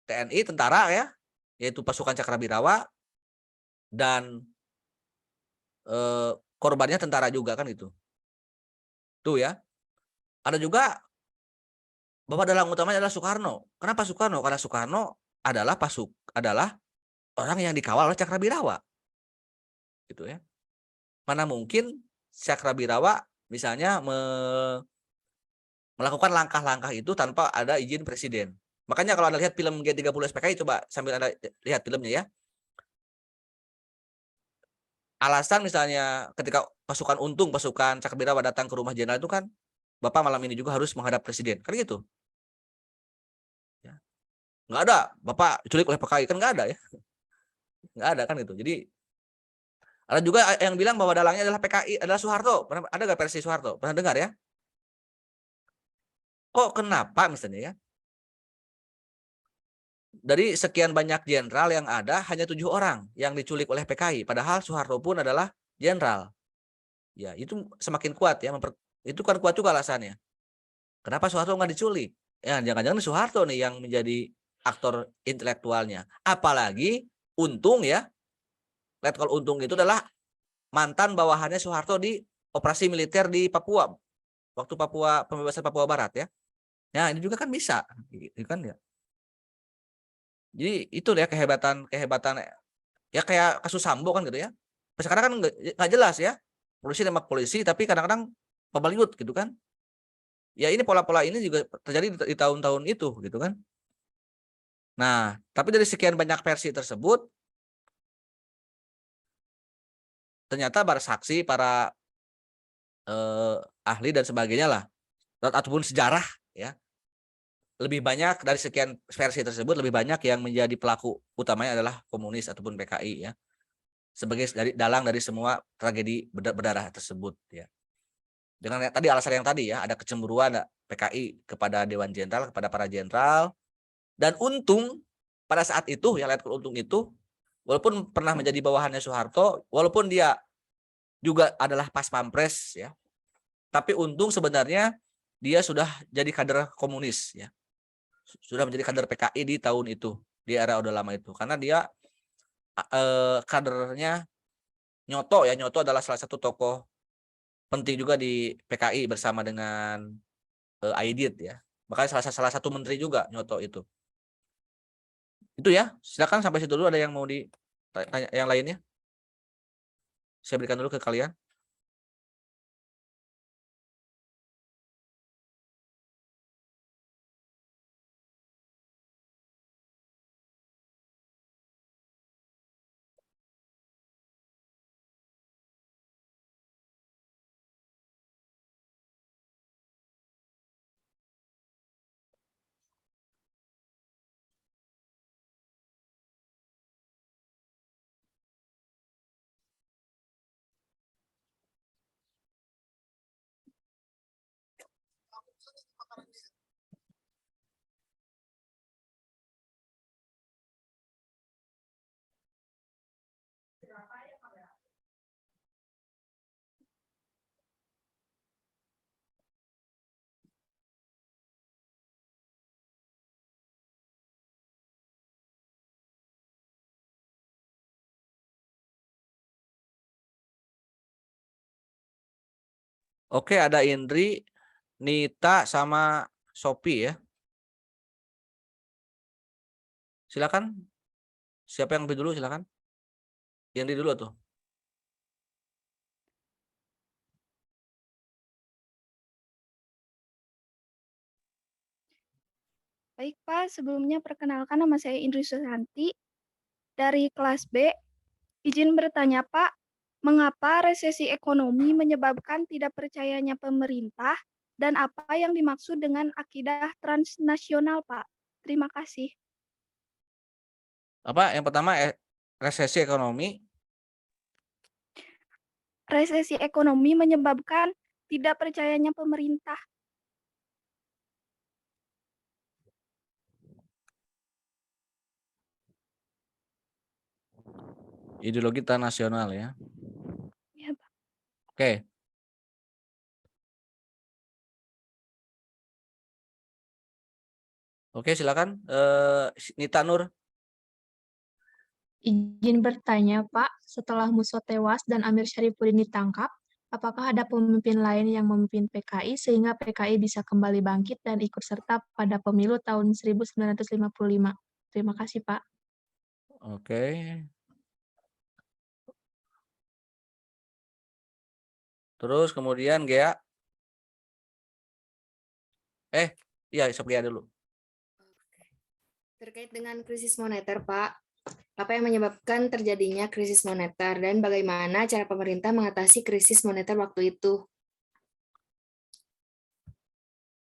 TNI tentara ya, yaitu pasukan Cakrabirawa, dan korbannya tentara juga kan itu. Tuh ya. Ada juga bahwa dalang utamanya adalah Soekarno. Kenapa Soekarno? Karena Soekarno adalah orang yang dikawal oleh Cakrabirawa. Gitu ya. Mana mungkin Cakrabirawa misalnya melakukan langkah-langkah itu tanpa ada izin presiden. Makanya kalau Anda lihat film G30 SPKI, coba sambil Anda lihat filmnya ya. Alasan misalnya ketika pasukan Cakrabirawa datang ke rumah jenderal itu kan, Bapak malam ini juga harus menghadap presiden. Kan gitu. Ya. Nggak ada, Bapak diculik oleh PKI. Kan nggak ada ya. Nggak ada kan gitu. Jadi ada juga yang bilang bahwa dalangnya adalah PKI, adalah Soeharto. Ada nggak versi Soeharto? Pernah dengar ya? Kok kenapa misalnya ya? Dari sekian banyak jenderal yang ada, hanya 7 orang yang diculik oleh PKI. Padahal Soeharto pun adalah jenderal. Ya, itu semakin kuat ya. Itu kan kuat juga alasannya. Kenapa Soeharto nggak diculik? Ya, jangan-jangan Soeharto nih yang menjadi aktor intelektualnya. Apalagi Untung ya. Letkol Untung itu adalah mantan bawahannya Soeharto di operasi militer di Papua. Waktu pembebasan Papua Barat ya. Ya, ini juga kan bisa. Gitu kan ya. Jadi itu ya kehebatan ya kayak kasus Sambo kan gitu ya. Sekarang kan nggak jelas ya. Polisi nembak polisi tapi kadang-kadang pembaliut gitu kan. Ya ini pola-pola ini juga terjadi di tahun-tahun itu gitu kan. Nah, tapi dari sekian banyak versi tersebut ternyata para saksi, para ahli dan sebagainya lah ataupun sejarah ya, lebih banyak dari sekian versi tersebut lebih banyak yang menjadi pelaku utamanya adalah komunis ataupun PKI ya. Sebagai dalang dari semua tragedi berdarah tersebut ya. Dengan tadi alasan yang tadi ya, ada kecemburuan PKI kepada Dewan Jenderal, kepada para jenderal, dan Untung pada saat itu ya, Letkol Untung itu walaupun pernah menjadi bawahannya Soeharto, walaupun dia juga adalah pas pampres ya, tapi Untung sebenarnya dia sudah jadi kader komunis ya, sudah menjadi kader PKI di tahun itu, di era Orde Lama itu, karena dia kadernya Nyoto ya. Nyoto adalah salah satu tokoh penting juga di PKI bersama dengan Aidit ya. Makanya salah satu menteri juga Nyoto itu. Itu ya. Silakan sampai situ dulu, ada yang mau ditanya yang lainnya? Saya berikan dulu ke kalian. Oke, ada Indri, Nita, sama Sophie ya. Silakan. Siapa yang dulu silakan. Yang di dulu tuh. Baik Pak, sebelumnya perkenalkan nama saya Indri Susanti dari kelas B. Izin bertanya Pak, mengapa resesi ekonomi menyebabkan tidak percayanya pemerintah dan apa yang dimaksud dengan akidah transnasional Pak? Terima kasih. Apa yang pertama resesi ekonomi. Resesi ekonomi menyebabkan tidak percayanya pemerintah. Ideologi transnasional ya. Ya, Pak. Oke. Oke, silakan. Nita Nur. Izin bertanya, Pak, setelah Musa tewas dan Amir Syarifuddin ditangkap, apakah ada pemimpin lain yang memimpin PKI sehingga PKI bisa kembali bangkit dan ikut serta pada pemilu tahun 1955? Terima kasih, Pak. Oke. Terus kemudian Gea. Iya, Sophia dulu. Terkait dengan krisis moneter, Pak, apa yang menyebabkan terjadinya krisis moneter dan bagaimana cara pemerintah mengatasi krisis moneter waktu itu?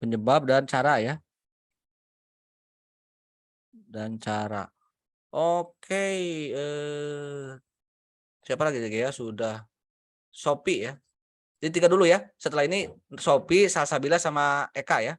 Penyebab dan cara ya. Dan cara. Oke. Siapa lagi Gea? Sudah. Sophie ya. Jadi 3 dulu ya. Setelah ini Sophie, Salsabila sama Eka ya.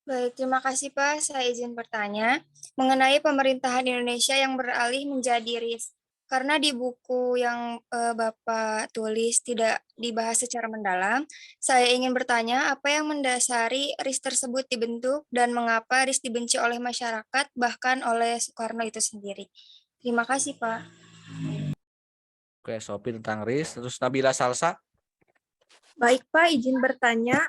Baik, terima kasih Pak. Saya izin bertanya mengenai pemerintahan Indonesia yang beralih menjadi RIS. Karena di buku yang Bapak tulis tidak dibahas secara mendalam, saya ingin bertanya apa yang mendasari RIS tersebut dibentuk dan mengapa RIS dibenci oleh masyarakat, bahkan oleh Soekarno itu sendiri. Terima kasih Pak. Oke, Sophie tentang RIS. Terus Nabila Salsa. Baik Pak, izin bertanya,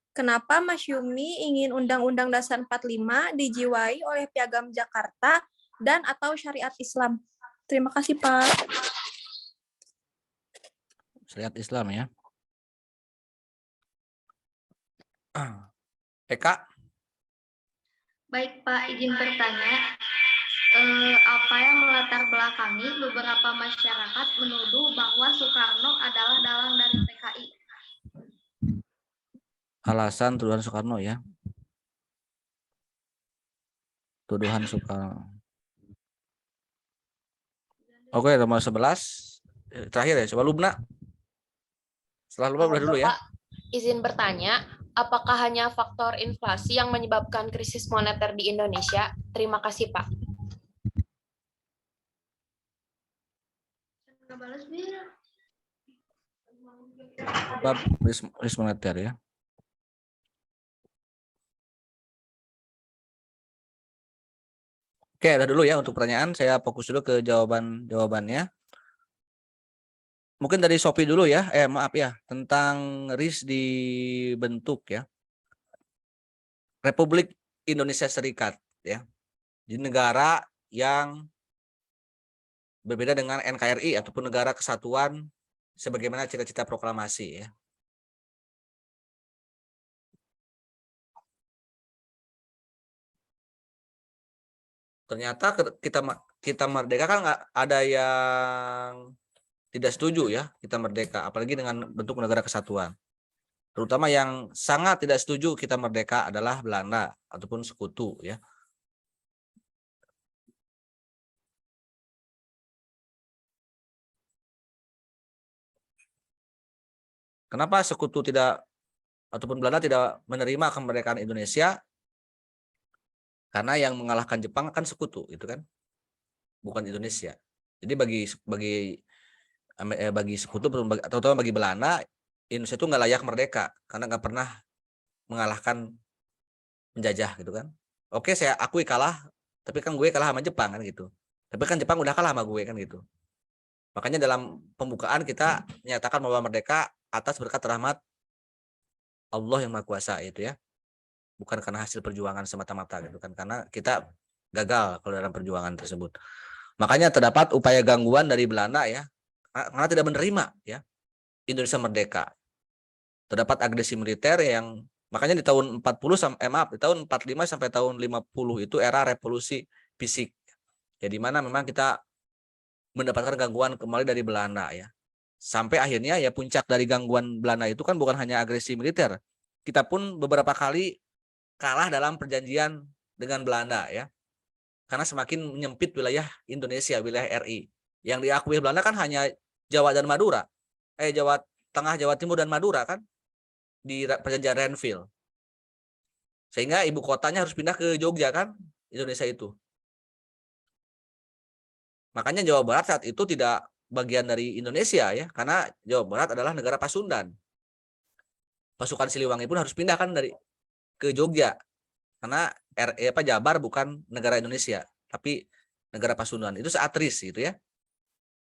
kenapa Mas Yumi ingin Undang-Undang Dasar 45 dijiwai oleh Piagam Jakarta dan atau syariat Islam? Terima kasih Pak. Syariat Islam ya. Eka. Baik Pak, izin bertanya, apa yang melatar belakangi beberapa masyarakat menuduh bahwa Soekarno adalah dalang dari PKI? Alasan tuduhan Soekarno ya. Tuduhan Soekarno. Oke, nomor 11. Terakhir ya, coba Lubna. Setelah Lubna boleh dulu ya. Bapak, izin bertanya, apakah hanya faktor inflasi yang menyebabkan krisis moneter di Indonesia? Terima kasih, Pak. Bab krisis moneter ya. Oke, ada dulu ya untuk pertanyaan. Saya fokus dulu ke jawabannya. Mungkin dari Sophie dulu ya. Maaf ya, tentang RIS dibentuk ya. Republik Indonesia Serikat ya. Di negara yang berbeda dengan NKRI ataupun negara kesatuan sebagaimana cita-cita proklamasi ya. Ternyata kita merdeka kan nggak ada yang tidak setuju ya kita merdeka, apalagi dengan bentuk negara kesatuan. Terutama yang sangat tidak setuju kita merdeka adalah Belanda ataupun sekutu ya. Kenapa sekutu tidak ataupun Belanda tidak menerima kemerdekaan Indonesia? Karena yang mengalahkan Jepang kan sekutu, itu kan, bukan Indonesia. Jadi bagi sekutu atau bagi Belanda, Indonesia itu nggak layak merdeka karena nggak pernah mengalahkan penjajah gitu kan. Oke, saya akui kalah, tapi kan gue kalah sama Jepang kan gitu. Tapi kan Jepang udah kalah sama gue kan gitu. Makanya dalam pembukaan kita menyatakan bahwa merdeka atas berkat rahmat Allah yang Maha Kuasa itu ya. bukan karena hasil perjuangan semata-mata gitu kan, karena kita gagal kalau dalam perjuangan tersebut. Makanya terdapat upaya gangguan dari Belanda ya, karena tidak menerima ya Indonesia merdeka. Terdapat agresi militer yang makanya di tahun 40 di tahun 45 sampai tahun 50 itu era revolusi fisik. Jadi mana memang kita mendapatkan gangguan kembali dari Belanda ya. Sampai akhirnya ya puncak dari gangguan Belanda itu kan bukan hanya agresi militer. Kita pun beberapa kali kalah dalam perjanjian dengan Belanda ya. Karena semakin menyempit wilayah Indonesia, wilayah RI. Yang diakui Belanda kan hanya Jawa dan Madura. Jawa Tengah, Jawa Timur dan Madura kan di perjanjian Renville. Sehingga ibu kotanya harus pindah ke Jogja kan, Indonesia itu. Makanya Jawa Barat saat itu tidak bagian dari Indonesia ya, karena Jawa Barat adalah negara Pasundan. Pasukan Siliwangi pun harus pindah kan dari ke Jogja. Karena Jabar bukan negara Indonesia, tapi negara Pasundan. Itu saat RIS gitu ya.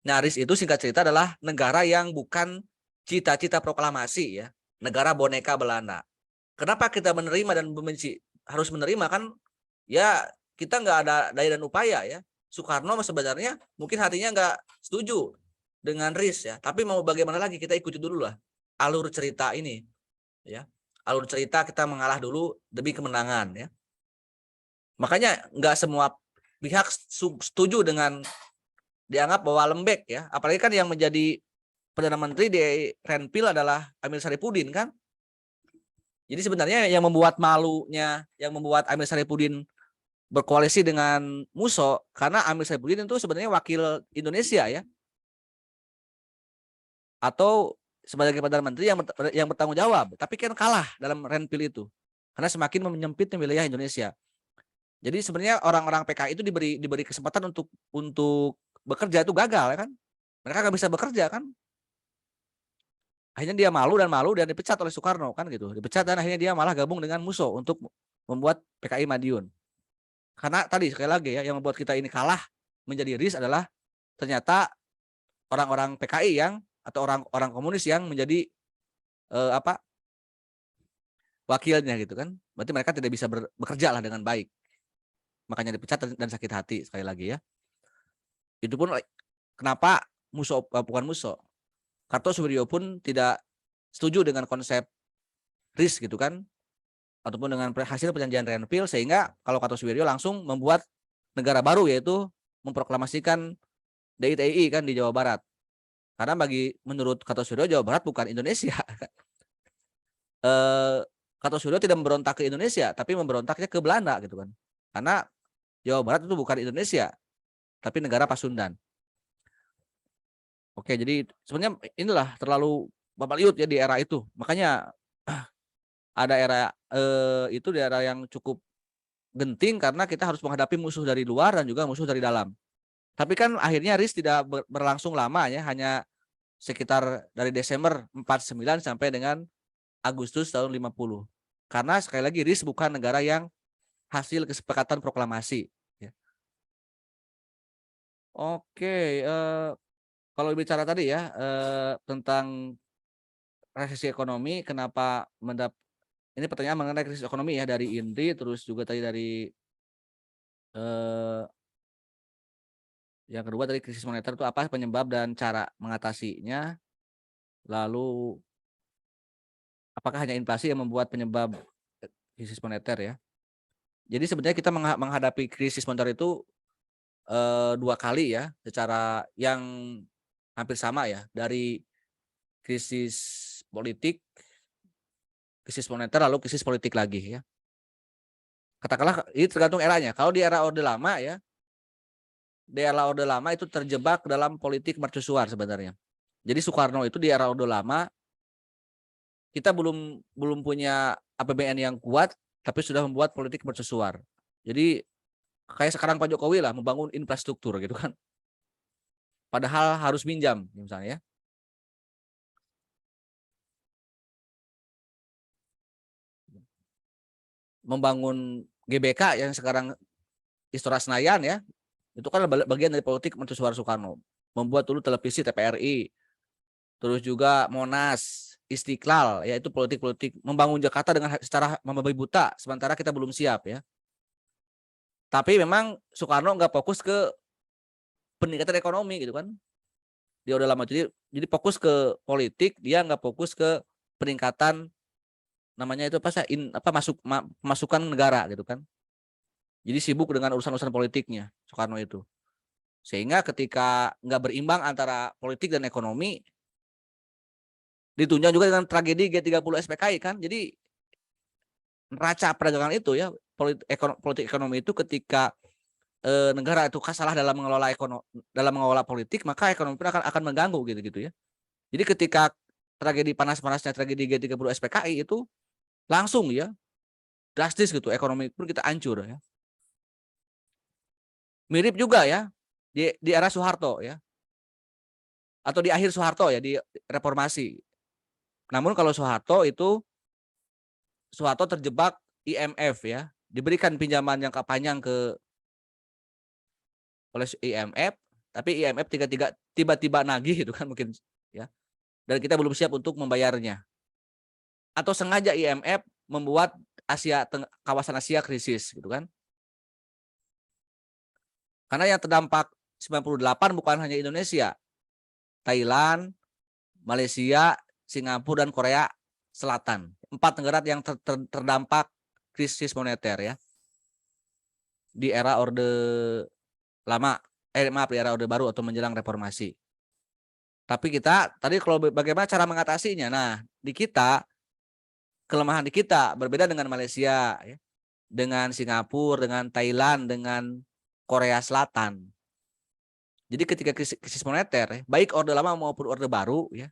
Nah, RIS itu singkat cerita adalah negara yang bukan cita-cita proklamasi ya, negara boneka Belanda. Kenapa kita menerima dan membenci? Harus menerima kan ya, kita nggak ada daya dan upaya ya. Soekarno sebenarnya mungkin hatinya nggak setuju dengan RIS ya, tapi mau bagaimana lagi, kita ikuti dulu lah alur cerita ini ya. Alur cerita kita mengalah dulu demi kemenangan ya. Makanya nggak semua pihak setuju dengan dianggap bahwa lembek ya, apalagi kan yang menjadi Perdana Menteri di Renville adalah Amir Syarifuddin kan. Jadi sebenarnya yang membuat malunya, yang membuat Amir Syarifuddin berkoalisi dengan Musso, karena Amir Syarifuddin itu sebenarnya wakil Indonesia ya, atau sebagai Perdana Menteri yang bertanggung jawab, tapi kan kalah dalam Renville itu karena semakin menyempitnya wilayah Indonesia. Jadi sebenarnya orang-orang PKI itu diberi kesempatan untuk bekerja, itu gagal ya kan, mereka nggak bisa bekerja kan, akhirnya dia malu dan dipecat oleh Soekarno kan gitu, dipecat dan akhirnya dia malah gabung dengan Musso untuk membuat PKI Madiun. Karena tadi sekali lagi ya, yang membuat kita ini kalah menjadi RIS adalah ternyata orang-orang PKI atau orang-orang komunis yang menjadi wakilnya gitu kan. Berarti mereka tidak bisa bekerja lah dengan baik. Makanya dipecat dan sakit hati sekali lagi ya. Itu pun kenapa bukan Musso, Kartosuwiryo pun tidak setuju dengan konsep RIS gitu kan, ataupun dengan hasil perjanjian Renville, sehingga kalau Kartosuwiryo langsung membuat negara baru, yaitu memproklamasikan DITI kan di Jawa Barat. Karena menurut Kartosuwiryo Jawa Barat bukan Indonesia. Kartosuwiryo tidak memberontak ke Indonesia, tapi memberontaknya ke Belanda gitu kan. Karena Jawa Barat itu bukan Indonesia, tapi negara Pasundan. Oke, jadi sebenarnya inilah terlalu bapak liut ya di era itu. Makanya ada era itu di era yang cukup genting karena kita harus menghadapi musuh dari luar dan juga musuh dari dalam. Tapi kan akhirnya RIS tidak berlangsung lama ya, hanya sekitar dari Desember 49 sampai dengan Agustus tahun 50. Karena sekali lagi RIS bukan negara yang hasil kesepakatan proklamasi ya. Oke, kalau bicara tadi ya tentang resesi ekonomi, kenapa ini pertanyaan mengenai krisis ekonomi ya dari Indri, terus juga tadi dari yang kedua dari krisis moneter itu apa penyebab dan cara mengatasinya, lalu apakah hanya inflasi yang membuat penyebab krisis moneter ya. Jadi sebenarnya kita menghadapi krisis moneter itu dua kali ya, secara yang hampir sama ya, dari krisis politik, krisis moneter, lalu krisis politik lagi ya. Katakanlah ini tergantung eranya. Kalau di era Orde Lama ya, di era Orde Lama itu terjebak dalam politik mercusuar sebenarnya. Jadi Soekarno itu di era Orde Lama kita belum punya APBN yang kuat, tapi sudah membuat politik mercusuar. Jadi kayak sekarang Pak Jokowi lah membangun infrastruktur gitu kan. Padahal harus minjam misalnya ya. Membangun GBK yang sekarang Istora Senayan ya, itu kan bagian dari politik mercusuar Soekarno. Membuat dulu televisi TVRI, terus juga Monas, istiqlal, yaitu politik-politik membangun Jakarta dengan secara membabi buta, sementara kita belum siap ya. Tapi memang Soekarno nggak fokus ke peningkatan ekonomi gitu kan. Dia udah lama jadi fokus ke politik, dia nggak fokus ke peningkatan namanya itu masukan negara gitu kan. Jadi sibuk dengan urusan-urusan politiknya Soekarno itu. Sehingga ketika nggak berimbang antara politik dan ekonomi, ditunjang juga dengan tragedi G30 SPKI kan. Jadi neraca perdagangan itu ya, politik ekonomi itu ketika negara itu salah dalam mengelola politik, maka ekonomi pun akan mengganggu gitu ya. Jadi ketika tragedi panas-panasnya tragedi G30 SPKI itu langsung ya drastis gitu, ekonomi pun kita hancur ya. Mirip juga ya di era Soeharto ya, atau di akhir Soeharto ya, di reformasi. Namun kalau Soeharto terjebak IMF ya, diberikan pinjaman jangka panjang oleh IMF, tapi IMF tiba-tiba nagih gitu kan mungkin ya, dan kita belum siap untuk membayarnya. Atau sengaja IMF membuat kawasan Asia krisis gitu kan. Karena yang terdampak 98 bukan hanya Indonesia, Thailand, Malaysia, Singapura, dan Korea Selatan. 4 negara yang terdampak krisis moneter ya. Di era Orde Lama, di era Orde Baru atau menjelang reformasi. Tapi kita, tadi kalau bagaimana cara mengatasinya? Nah, kelemahan di kita berbeda dengan Malaysia, ya, dengan Singapura, dengan Thailand, dengan Korea Selatan. Jadi ketika krisis moneter, baik Orde Lama maupun Orde Baru, ya.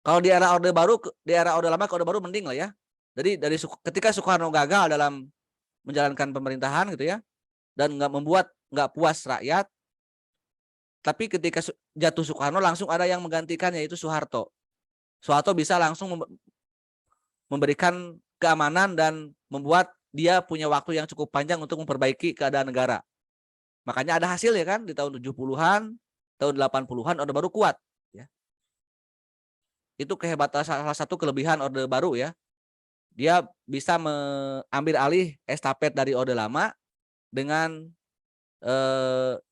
Kalau di era Orde Lama ke Orde Baru mending lah ya. Jadi ketika Soekarno gagal dalam menjalankan pemerintahan gitu ya, dan nggak puas rakyat, tapi ketika jatuh Soekarno langsung ada yang menggantikannya, yaitu Soeharto. Soeharto bisa langsung memberikan keamanan dan membuat dia punya waktu yang cukup panjang untuk memperbaiki keadaan negara. Makanya ada hasilnya kan di tahun 70-an, tahun 80-an Orde Baru kuat ya. Itu kehebatan, salah satu kelebihan Orde Baru ya. Dia bisa mengambil alih estafet dari Orde Lama dengan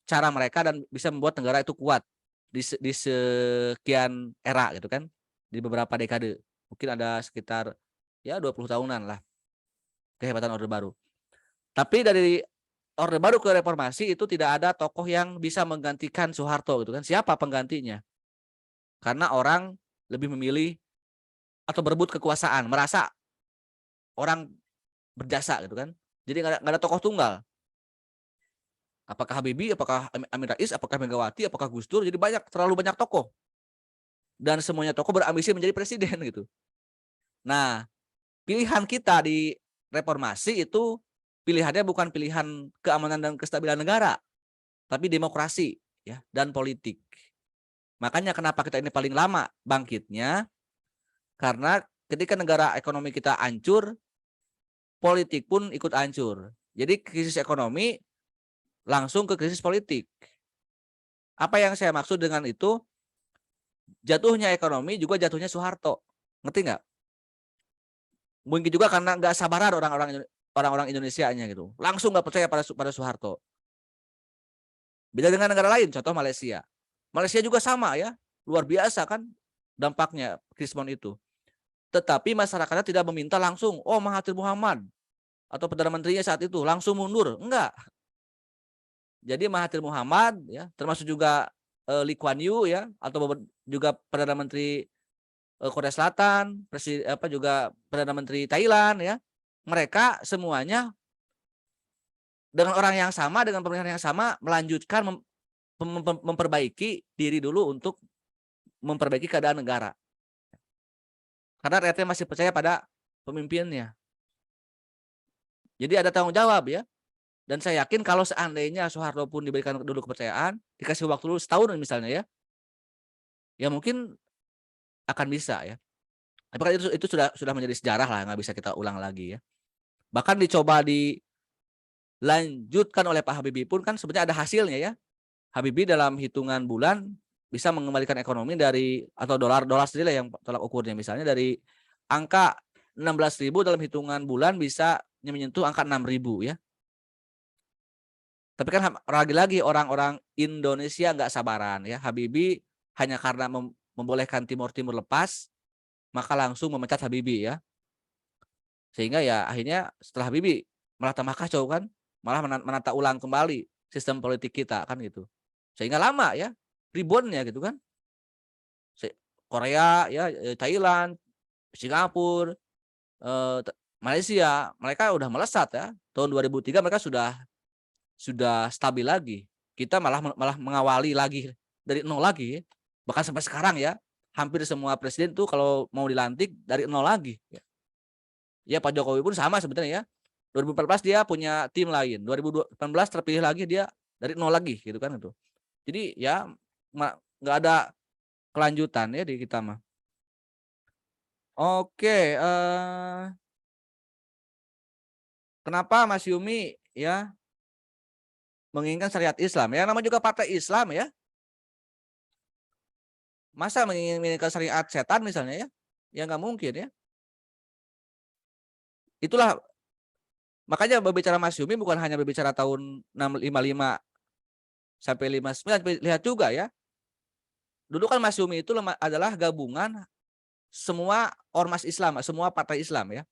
cara mereka dan bisa membuat negara itu kuat di sekian era gitu kan. Di beberapa dekade. Mungkin ada sekitar ya 20 tahunan lah kehebatan Orde Baru. Tapi dari Orde Baru ke reformasi itu tidak ada tokoh yang bisa menggantikan Soeharto gitu kan. Siapa penggantinya? Karena orang lebih memilih atau berebut kekuasaan, merasa orang berjasa gitu kan. Jadi nggak ada tokoh tunggal. Apakah Habibie, apakah Amin Rais, apakah Megawati, apakah Gus Dur. Jadi terlalu banyak tokoh. Dan semuanya tokoh berambisi menjadi presiden gitu. Nah, pilihan kita di reformasi itu pilihannya bukan pilihan keamanan dan kestabilan negara, tapi demokrasi ya dan politik. Makanya kenapa kita ini paling lama bangkitnya, karena ketika negara ekonomi kita hancur, politik pun ikut hancur. Jadi krisis ekonomi langsung ke krisis politik. Apa yang saya maksud dengan itu? Jatuhnya ekonomi juga jatuhnya Soeharto. Ngerti nggak? Mungkin juga karena nggak sabaran orang-orang Indonesianya gitu. Langsung nggak percaya pada Soeharto. Beda dengan negara lain, contoh Malaysia. Malaysia juga sama ya, luar biasa kan dampaknya krisis itu. Tetapi masyarakatnya tidak meminta langsung, oh Mahathir Muhammad atau Perdana Menterinya saat itu langsung mundur. Enggak. Jadi Mahathir Muhammad ya, termasuk juga Lee Kuan Yew ya, atau juga Perdana Menteri Korea Selatan, juga Perdana Menteri Thailand ya. Mereka semuanya dengan orang yang sama, dengan pemerintahan yang sama melanjutkan memperbaiki diri dulu untuk memperbaiki keadaan negara. Karena rakyatnya masih percaya pada pemimpinnya. Jadi ada tanggung jawab ya. Dan saya yakin kalau seandainya Soeharto pun diberikan dulu kepercayaan, dikasih waktu dulu setahun misalnya ya, ya mungkin akan bisa ya. Tapi kan itu sudah menjadi sejarah lah, nggak bisa kita ulang lagi ya. Bahkan dicoba dilanjutkan oleh Pak Habibie pun kan sebenarnya ada hasilnya ya. Habibie dalam hitungan bulan bisa mengembalikan ekonomi dari atau dolar sendiri yang tolak ukurnya, misalnya dari angka 16.000 dalam hitungan bulan bisa menyentuh angka 6.000 ya. Tapi kan lagi-lagi orang-orang Indonesia nggak sabaran ya. Habibie hanya karena membolehkan Timur lepas, maka langsung memecat Habibie ya. Sehingga ya akhirnya setelah Habibie malah tambah kacau kan, malah menata ulang kembali sistem politik kita kan gitu. Sehingga lama ya, ribuannya gitu kan. Korea ya, Thailand, Singapura, Malaysia, mereka udah melesat ya. Tahun 2003 mereka sudah stabil lagi. Kita malah mengawali lagi dari nol lagi. Bahkan sampai sekarang ya, hampir semua presiden tuh kalau mau dilantik dari nol lagi. Ya Pak Jokowi pun sama sebenarnya ya. 2014 dia punya tim lain, 2018 terpilih lagi dia dari nol lagi gitu kan itu. Jadi ya nggak ada kelanjutan ya di kita mah. Oke, kenapa Mas Yumi ya menginginkan syariat Islam? Ya nama juga partai Islam ya. Masa menginginkan syariat setan misalnya ya? Ya nggak mungkin ya. Itulah makanya berbicara Mas Yumi bukan hanya berbicara tahun 655 sampai 59, lihat juga ya. Dulu kan Mas Yumi itu adalah gabungan semua ormas Islam, semua partai Islam ya.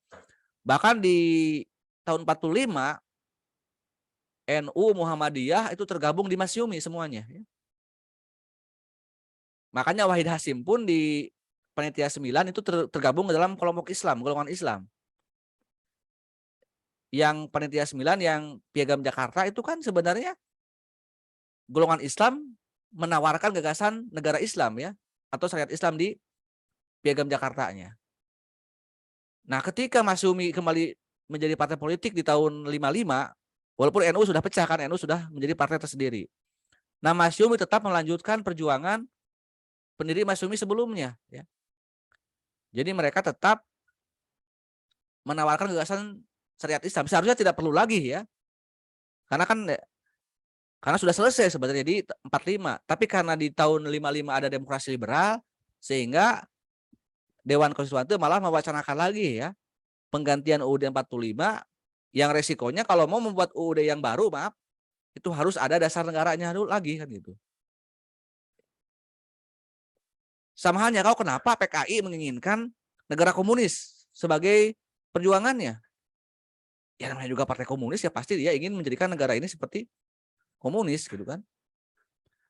Bahkan di tahun 45 NU Muhammadiyah itu tergabung di Mas Yumi semuanya ya. Makanya Wahid Hasyim pun di Panitia 9 itu tergabung dalam kelompok Islam, golongan Islam. Yang Panitia 9 yang Piagam Jakarta itu kan sebenarnya golongan Islam menawarkan gagasan negara Islam ya, atau syariat Islam di Piagam Jakartanya. Nah, ketika Mas Yumi kembali menjadi partai politik di tahun 55, walaupun NU sudah pecah kan, NU sudah menjadi partai tersendiri. Nah, Mas Yumi tetap melanjutkan perjuangan pendiri Mas Yumi sebelumnya ya. Jadi mereka tetap menawarkan gagasan syariat Islam. Seharusnya tidak perlu lagi ya. Karena sudah selesai sebenarnya di 45. Tapi karena di tahun 55 ada demokrasi liberal, sehingga Dewan Konstitusi itu malah mewacanakan lagi ya penggantian UUD 45 yang resikonya kalau mau membuat UUD yang baru, maaf, itu harus ada dasar negaranya dulu lagi kan gitu. Sama halnya kalau kenapa PKI menginginkan negara komunis sebagai perjuangannya. Ya namanya juga partai komunis ya pasti dia ingin menjadikan negara ini seperti komunis gitu kan.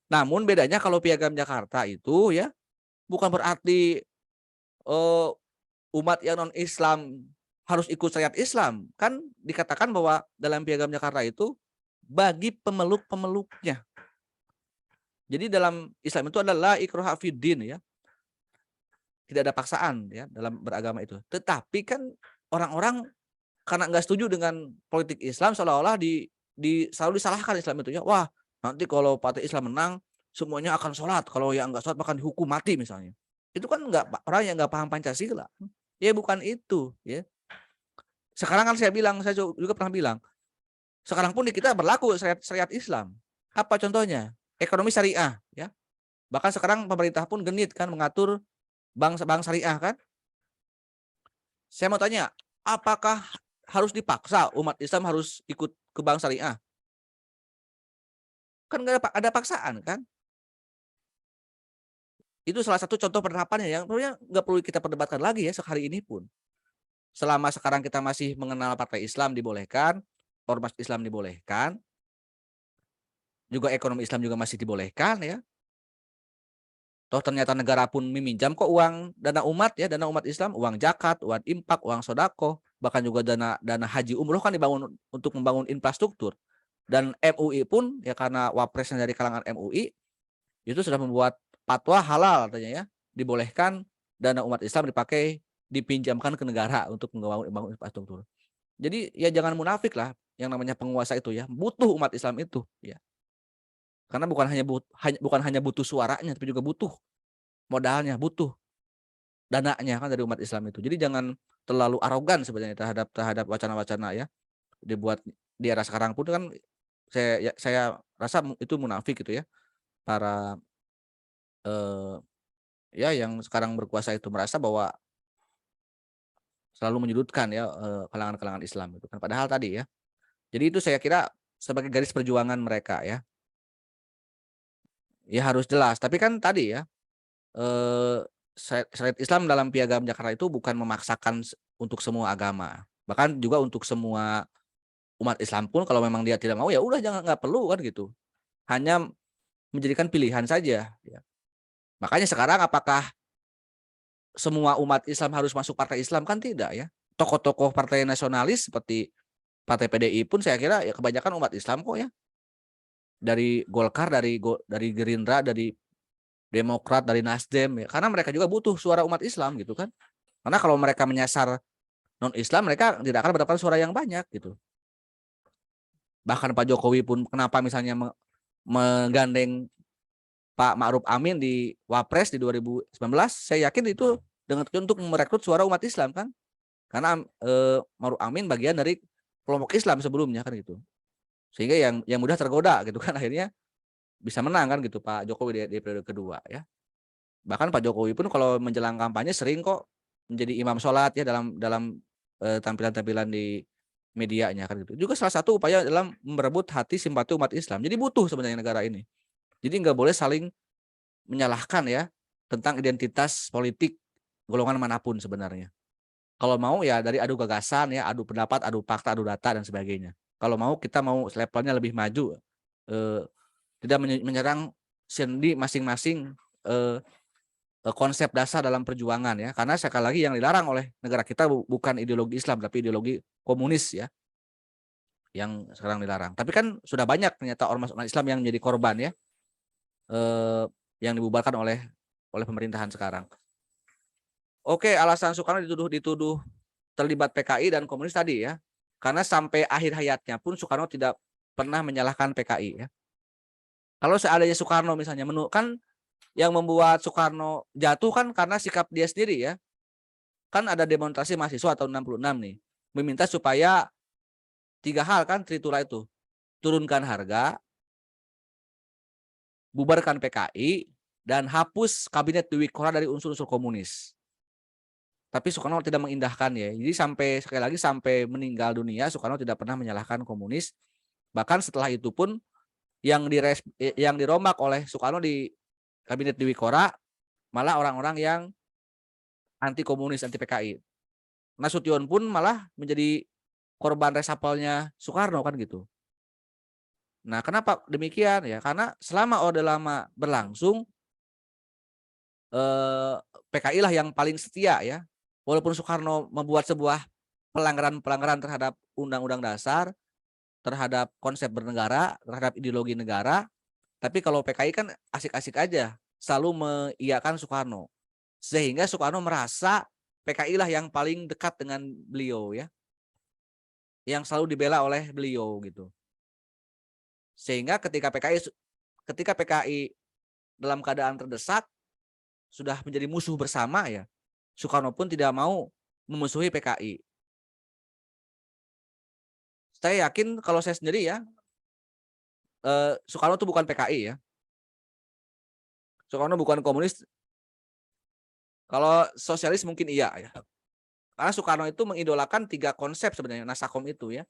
Namun bedanya kalau Piagam Jakarta itu ya bukan berarti umat yang non Islam harus ikut syariat Islam. Kan dikatakan bahwa dalam Piagam Jakarta itu bagi pemeluk-pemeluknya. Jadi dalam Islam itu adalah ikraha fiddin ya. Tidak ada paksaan ya dalam beragama itu. Tetapi kan orang-orang karena nggak setuju dengan politik Islam seolah-olah selalu disalahkan Islam itu ya. Wah, nanti kalau partai Islam menang semuanya akan sholat. Kalau yang nggak sholat bahkan dihukum mati misalnya. Itu kan orang yang nggak paham Pancasila. Ya bukan itu ya. Sekarang kan saya juga pernah bilang, sekarang pun di kita berlaku syariat Islam. Apa contohnya? Ekonomi syariah ya. Bahkan sekarang pemerintah pun genit kan mengatur bank syariah kan. Saya mau tanya, apakah harus dipaksa umat Islam harus ikut ke bank syariah? Kan nggak ada paksaan kan? Itu salah satu contoh penerapannya yang nggak perlu kita perdebatkan lagi ya sehari ini pun. Selama sekarang kita masih mengenal partai Islam dibolehkan, ormas Islam dibolehkan, juga ekonomi Islam juga masih dibolehkan ya. Toh ternyata negara pun meminjam kok uang dana umat ya, dana umat Islam, uang zakat, uang infak, uang sodako, bahkan juga dana haji umroh kan dibangun untuk membangun infrastruktur. Dan MUI pun ya karena wapresnya dari kalangan MUI itu sudah membuat fatwa halal artinya ya, dibolehkan dana umat Islam dipinjamkan ke negara untuk membangun infrastruktur. Jadi ya jangan munafik lah yang namanya penguasa itu ya, butuh umat Islam itu ya. Karena bukan hanya butuh suaranya, tapi juga butuh modalnya, butuh dananya kan dari umat Islam itu. Jadi jangan terlalu arogan sebenarnya terhadap wacana-wacana ya dibuat di era sekarang pun kan saya rasa itu munafik gitu ya para ya yang sekarang berkuasa itu merasa bahwa selalu menyudutkan ya kalangan-kalangan Islam itu kan. Padahal tadi ya. Jadi itu saya kira sebagai garis perjuangan mereka ya. Ya harus jelas. Tapi kan tadi ya syariat Islam dalam Piagam Jakarta itu bukan memaksakan untuk semua agama. Bahkan juga untuk semua umat Islam pun kalau memang dia tidak mau ya udah jangan, nggak perlu kan gitu. Hanya menjadikan pilihan saja ya. Makanya sekarang apakah semua umat Islam harus masuk partai Islam kan tidak ya. Tokoh-tokoh partai nasionalis seperti partai PDI pun saya kira ya kebanyakan umat Islam kok ya. Dari Golkar, dari Gerindra, dari Demokrat, dari Nasdem ya. Karena mereka juga butuh suara umat Islam gitu kan. Karena kalau mereka menyasar non-Islam mereka tidak akan mendapatkan suara yang banyak gitu. Bahkan Pak Jokowi pun kenapa misalnya menggandeng Pak Ma'ruf Amin di Wapres di 2019, saya yakin itu dengan tujuan untuk merekrut suara umat Islam kan. Karena Ma'ruf Amin bagian dari kelompok Islam sebelumnya kan gitu. Sehingga yang mudah tergoda gitu kan akhirnya bisa menang kan gitu Pak Jokowi di periode kedua ya. Bahkan Pak Jokowi pun kalau menjelang kampanye sering kok menjadi imam sholat ya dalam tampilan-tampilan di medianya kan gitu. Juga salah satu upaya dalam merebut hati simpati umat Islam. Jadi butuh sebenarnya negara ini. Jadi nggak boleh saling menyalahkan ya tentang identitas politik golongan manapun sebenarnya. Kalau mau ya dari adu gagasan ya, adu pendapat, adu fakta, adu data dan sebagainya. Kalau mau kita mau levelnya lebih maju, tidak menyerang sendi masing-masing konsep dasar dalam perjuangan ya. Karena sekali lagi yang dilarang oleh negara kita bukan ideologi Islam tapi ideologi komunis ya. Yang sekarang dilarang. Tapi kan sudah banyak ternyata ormas Islam yang menjadi korban ya. Yang dibubarkan oleh pemerintahan sekarang. Oke, alasan Soekarno dituduh terlibat PKI dan komunis tadi ya. Karena sampai akhir hayatnya pun Soekarno tidak pernah menyalahkan PKI ya. Kalau seandainya Soekarno misalnya kan yang membuat Soekarno jatuh kan karena sikap dia sendiri ya. Kan ada demonstrasi mahasiswa tahun 66 nih. Meminta supaya 3 hal kan Tritula itu. Turunkan harga, bubarkan PKI, dan hapus kabinet Dwi Korah dari unsur-unsur komunis. Tapi Soekarno tidak mengindahkan ya. Jadi sekali lagi sampai meninggal dunia Soekarno tidak pernah menyalahkan komunis. Bahkan setelah itu pun yang dirombak oleh Soekarno di kabinet Dwi Korah malah orang-orang yang anti komunis, anti PKI. Nasution pun malah menjadi korban resapelnya Soekarno kan gitu. Nah, kenapa demikian ya? Karena selama Orde Lama berlangsung PKI lah yang paling setia ya. Walaupun Soekarno membuat sebuah pelanggaran terhadap Undang-Undang Dasar, terhadap konsep bernegara, terhadap ideologi negara, tapi kalau PKI kan asik-asik aja, selalu mengiyakan Soekarno. Sehingga Soekarno merasa PKI lah yang paling dekat dengan beliau ya. Yang selalu dibela oleh beliau gitu. Sehingga ketika PKI dalam keadaan terdesak sudah menjadi musuh bersama ya, Soekarno pun tidak mau memusuhi PKI. Saya yakin kalau saya sendiri ya, Soekarno itu bukan PKI ya. Soekarno bukan komunis. Kalau sosialis mungkin iya ya. Karena Soekarno itu mengidolakan 3 konsep sebenarnya Nasakom itu ya.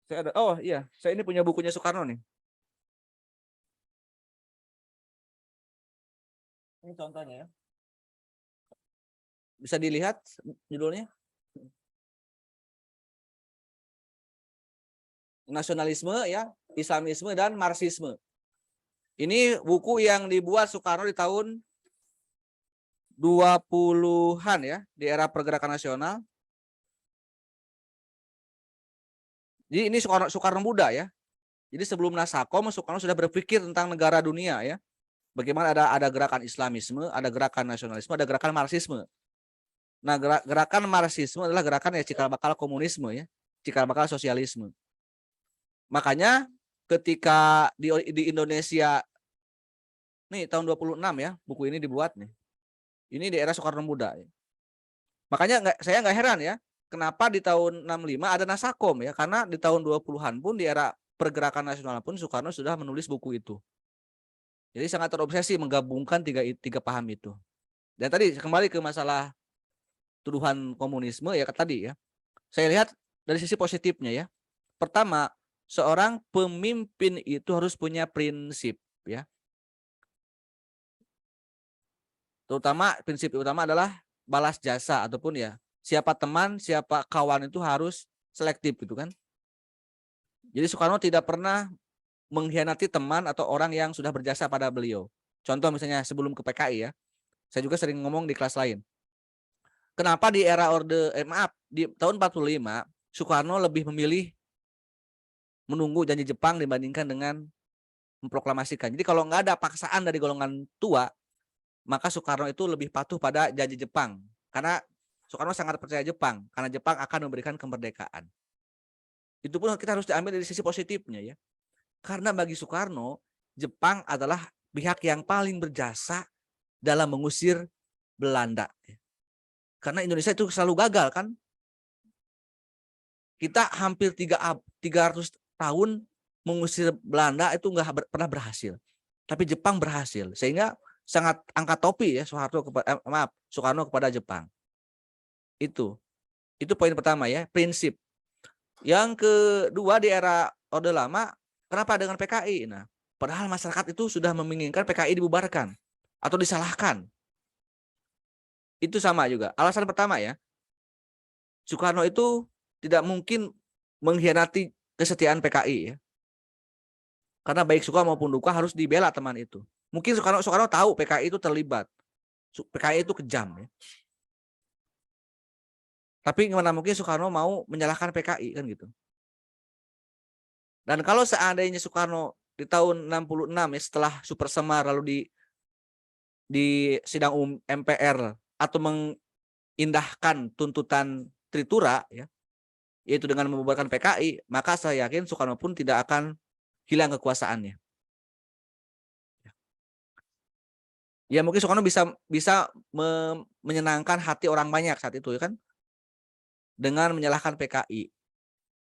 Saya ini punya bukunya Soekarno nih. Ini contohnya ya. Bisa dilihat judulnya. Nasionalisme ya, Islamisme dan Marxisme. Ini buku yang dibuat Soekarno di tahun 20-an ya, di era pergerakan nasional. Jadi ini Soekarno muda ya. Jadi sebelum Nasakom Soekarno sudah berpikir tentang negara dunia ya. Bagaimana ada gerakan Islamisme, ada gerakan nasionalisme, ada gerakan Marxisme. Nah, gerakan Marxisme adalah gerakan ya cikal bakal komunisme ya, cikal bakal sosialisme. Makanya ketika di Indonesia nih tahun 26 ya, buku ini dibuat nih. Ini di era Soekarno muda ya. Makanya saya nggak heran ya, kenapa di tahun 65 ada Nasakom ya, karena di tahun 20-an pun di era pergerakan nasional pun Soekarno sudah menulis buku itu. Jadi sangat terobsesi menggabungkan tiga paham itu. Dan tadi kembali ke masalah tuduhan komunisme ya tadi ya. Saya lihat dari sisi positifnya ya. Pertama, seorang pemimpin itu harus punya prinsip ya. Terutama prinsip utama adalah balas jasa ataupun ya siapa teman, siapa kawan itu harus selektif gitu kan. Jadi Soekarno tidak pernah mengkhianati teman atau orang yang sudah berjasa pada beliau. Contoh misalnya sebelum ke PKI ya. Saya juga sering ngomong di kelas lain. Kenapa di era di tahun 45 Soekarno lebih memilih menunggu janji Jepang dibandingkan dengan memproklamasikan. Jadi kalau nggak ada paksaan dari golongan tua, maka Soekarno itu lebih patuh pada janji Jepang. Karena Soekarno sangat percaya Jepang, karena Jepang akan memberikan kemerdekaan. Itu pun kita harus diambil dari sisi positifnya ya. Karena bagi Soekarno, Jepang adalah pihak yang paling berjasa dalam mengusir Belanda. Karena Indonesia itu selalu gagal kan. Kita hampir 300 tahun mengusir Belanda itu nggak pernah berhasil. Tapi Jepang berhasil. Sehingga sangat angkat topi ya Soekarno kepada Jepang. Itu poin pertama ya, prinsip. Yang kedua di era Orde Lama, kenapa dengan PKI? Nah, padahal masyarakat itu sudah menginginkan PKI dibubarkan atau disalahkan. Itu sama juga. Alasan pertama ya, Soekarno itu tidak mungkin mengkhianati kesetiaan PKI ya. Karena baik suka maupun duka harus dibela teman itu. Mungkin Soekarno tahu PKI itu terlibat. PKI itu kejam ya. Tapi gimana mungkin Soekarno mau menyalahkan PKI kan gitu. Dan kalau seandainya Soekarno di tahun 66 ya setelah Super Semar lalu di sidang MPR atau mengindahkan tuntutan Tritura ya, yaitu dengan membubarkan PKI, maka saya yakin Soekarno pun tidak akan hilang kekuasaannya. Ya mungkin Soekarno bisa menyenangkan hati orang banyak saat itu ya kan, dengan menyalahkan PKI.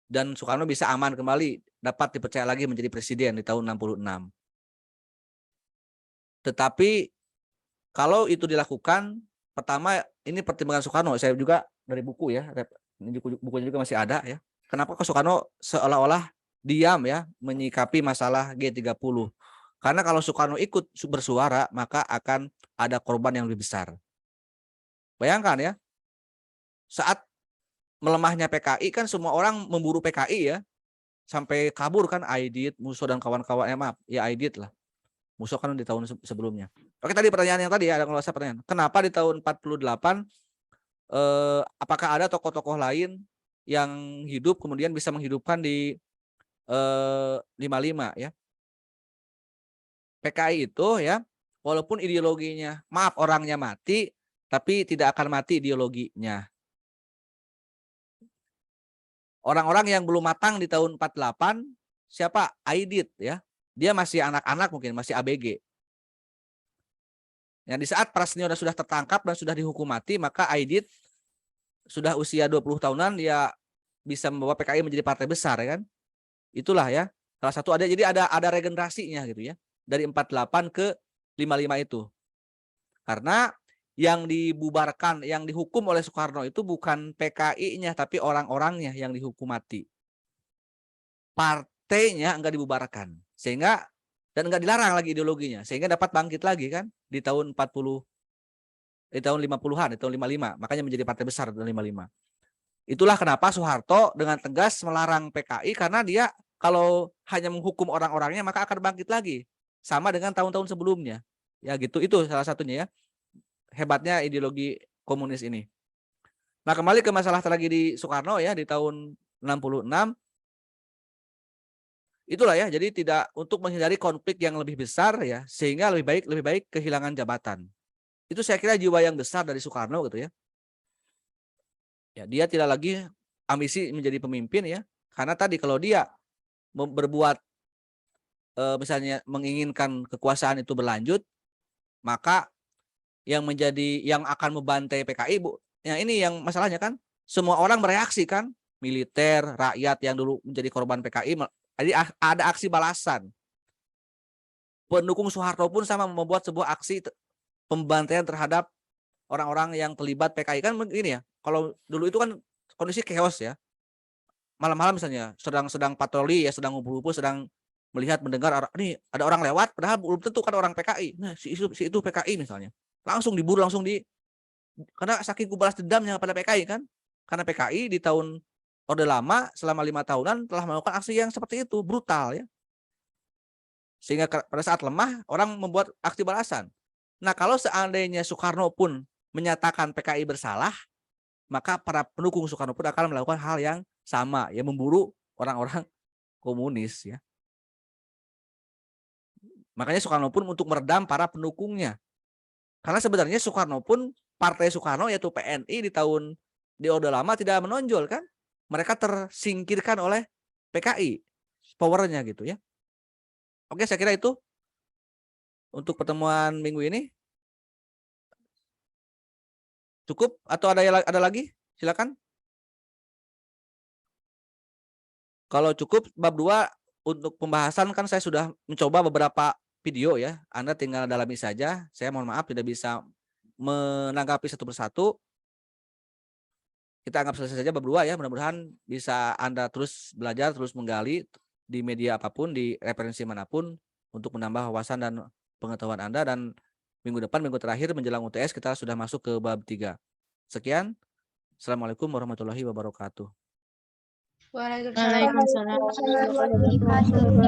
Dan Soekarno bisa aman kembali, dapat dipercaya lagi menjadi presiden di tahun 66. Tetapi kalau itu dilakukan, pertama ini pertimbangan Soekarno, saya juga dari buku ya, bukunya juga masih ada ya. Kenapa Soekarno seolah-olah diam ya menyikapi masalah G30? Karena kalau Soekarno ikut bersuara, maka akan ada korban yang lebih besar. Bayangkan ya, saat melemahnya PKI kan semua orang memburu PKI ya, sampai kabur kan Aidit, Musso dan kawan-kawan, Aidit lah. Musso kan di tahun sebelumnya. Oke, tadi pertanyaan yang tadi ada ngeluasa pertanyaan. Kenapa di tahun 48 apakah ada tokoh-tokoh lain yang hidup kemudian bisa menghidupkan di 55 ya? PKI itu ya, walaupun ideologinya, orangnya mati, tapi tidak akan mati ideologinya. Orang-orang yang belum matang di tahun 48, siapa? Aidit ya. Dia masih anak-anak mungkin, masih ABG. Ya, di saat Prasnyo sudah tertangkap dan sudah dihukum mati, maka Aidit sudah usia 20 tahunan, dia bisa membawa PKI menjadi partai besar ya kan. Itulah ya, salah satu jadi ada regenerasinya gitu ya. Dari 48 ke 55 itu. Karena yang dibubarkan, yang dihukum oleh Soekarno itu bukan PKI-nya, tapi orang-orangnya yang dihukum mati. Partainya enggak dibubarkan, sehingga dan enggak dilarang lagi ideologinya, sehingga dapat bangkit lagi kan di tahun 50-an, di tahun 55, makanya menjadi partai besar di tahun 55. Itulah kenapa Soeharto dengan tegas melarang PKI, karena dia kalau hanya menghukum orang-orangnya maka akan bangkit lagi, sama dengan tahun-tahun sebelumnya. Ya gitu, itu salah satunya ya. Hebatnya ideologi komunis ini. Nah, kembali ke masalah tragedi Soekarno ya di tahun 66. Itulah ya, jadi tidak untuk menghindari konflik yang lebih besar ya, sehingga lebih baik kehilangan jabatan. Itu saya kira jiwa yang besar dari Soekarno gitu ya. Ya, dia tidak lagi ambisi menjadi pemimpin ya, karena tadi kalau dia berbuat misalnya menginginkan kekuasaan itu berlanjut, maka yang akan membantai PKI ya ini yang masalahnya kan, semua orang bereaksi kan, militer, rakyat yang dulu menjadi korban PKI, jadi ada aksi balasan. pendukung Soeharto pun sama membuat sebuah aksi pembantaian terhadap orang-orang yang terlibat PKI. Kan begini ya, kalau dulu itu kan kondisi chaos ya. Malam-malam misalnya sedang patroli ya, sedang ngumpul-ngumpul, sedang melihat mendengar ini ada orang lewat, padahal belum tentu kan orang PKI. Nah, si itu PKI misalnya. Langsung diburu, karena saking balas dendamnya pada PKI kan. Karena PKI di tahun Orde Lama selama 5 tahunan telah melakukan aksi yang seperti itu, brutal ya. Sehingga pada saat lemah orang membuat aksi balasan. Nah, kalau seandainya Soekarno pun menyatakan PKI bersalah, maka para pendukung Soekarno pun akan melakukan hal yang sama, ya, memburu orang-orang komunis ya. Makanya Soekarno pun untuk meredam para pendukungnya. Karena sebenarnya Soekarno pun, Partai Soekarno yaitu PNI di Orde Lama tidak menonjol kan. Mereka tersingkirkan oleh PKI, powernya gitu ya. Oke, saya kira itu untuk pertemuan minggu ini. Cukup atau ada lagi? Silakan. Kalau cukup bab 2 untuk pembahasan kan saya sudah mencoba beberapa video ya. Anda tinggal dalami saja. Saya mohon maaf tidak bisa menanggapi satu persatu. Kita anggap selesai saja bab 2 ya. Mudah-mudahan bisa Anda terus belajar, terus menggali di media apapun, di referensi manapun untuk menambah wawasan dan pengetahuan Anda. Dan minggu depan, minggu terakhir menjelang UTS kita sudah masuk ke bab 3. Sekian. Assalamualaikum warahmatullahi wabarakatuh. Waalaikumsalam. Waalaikumsalam.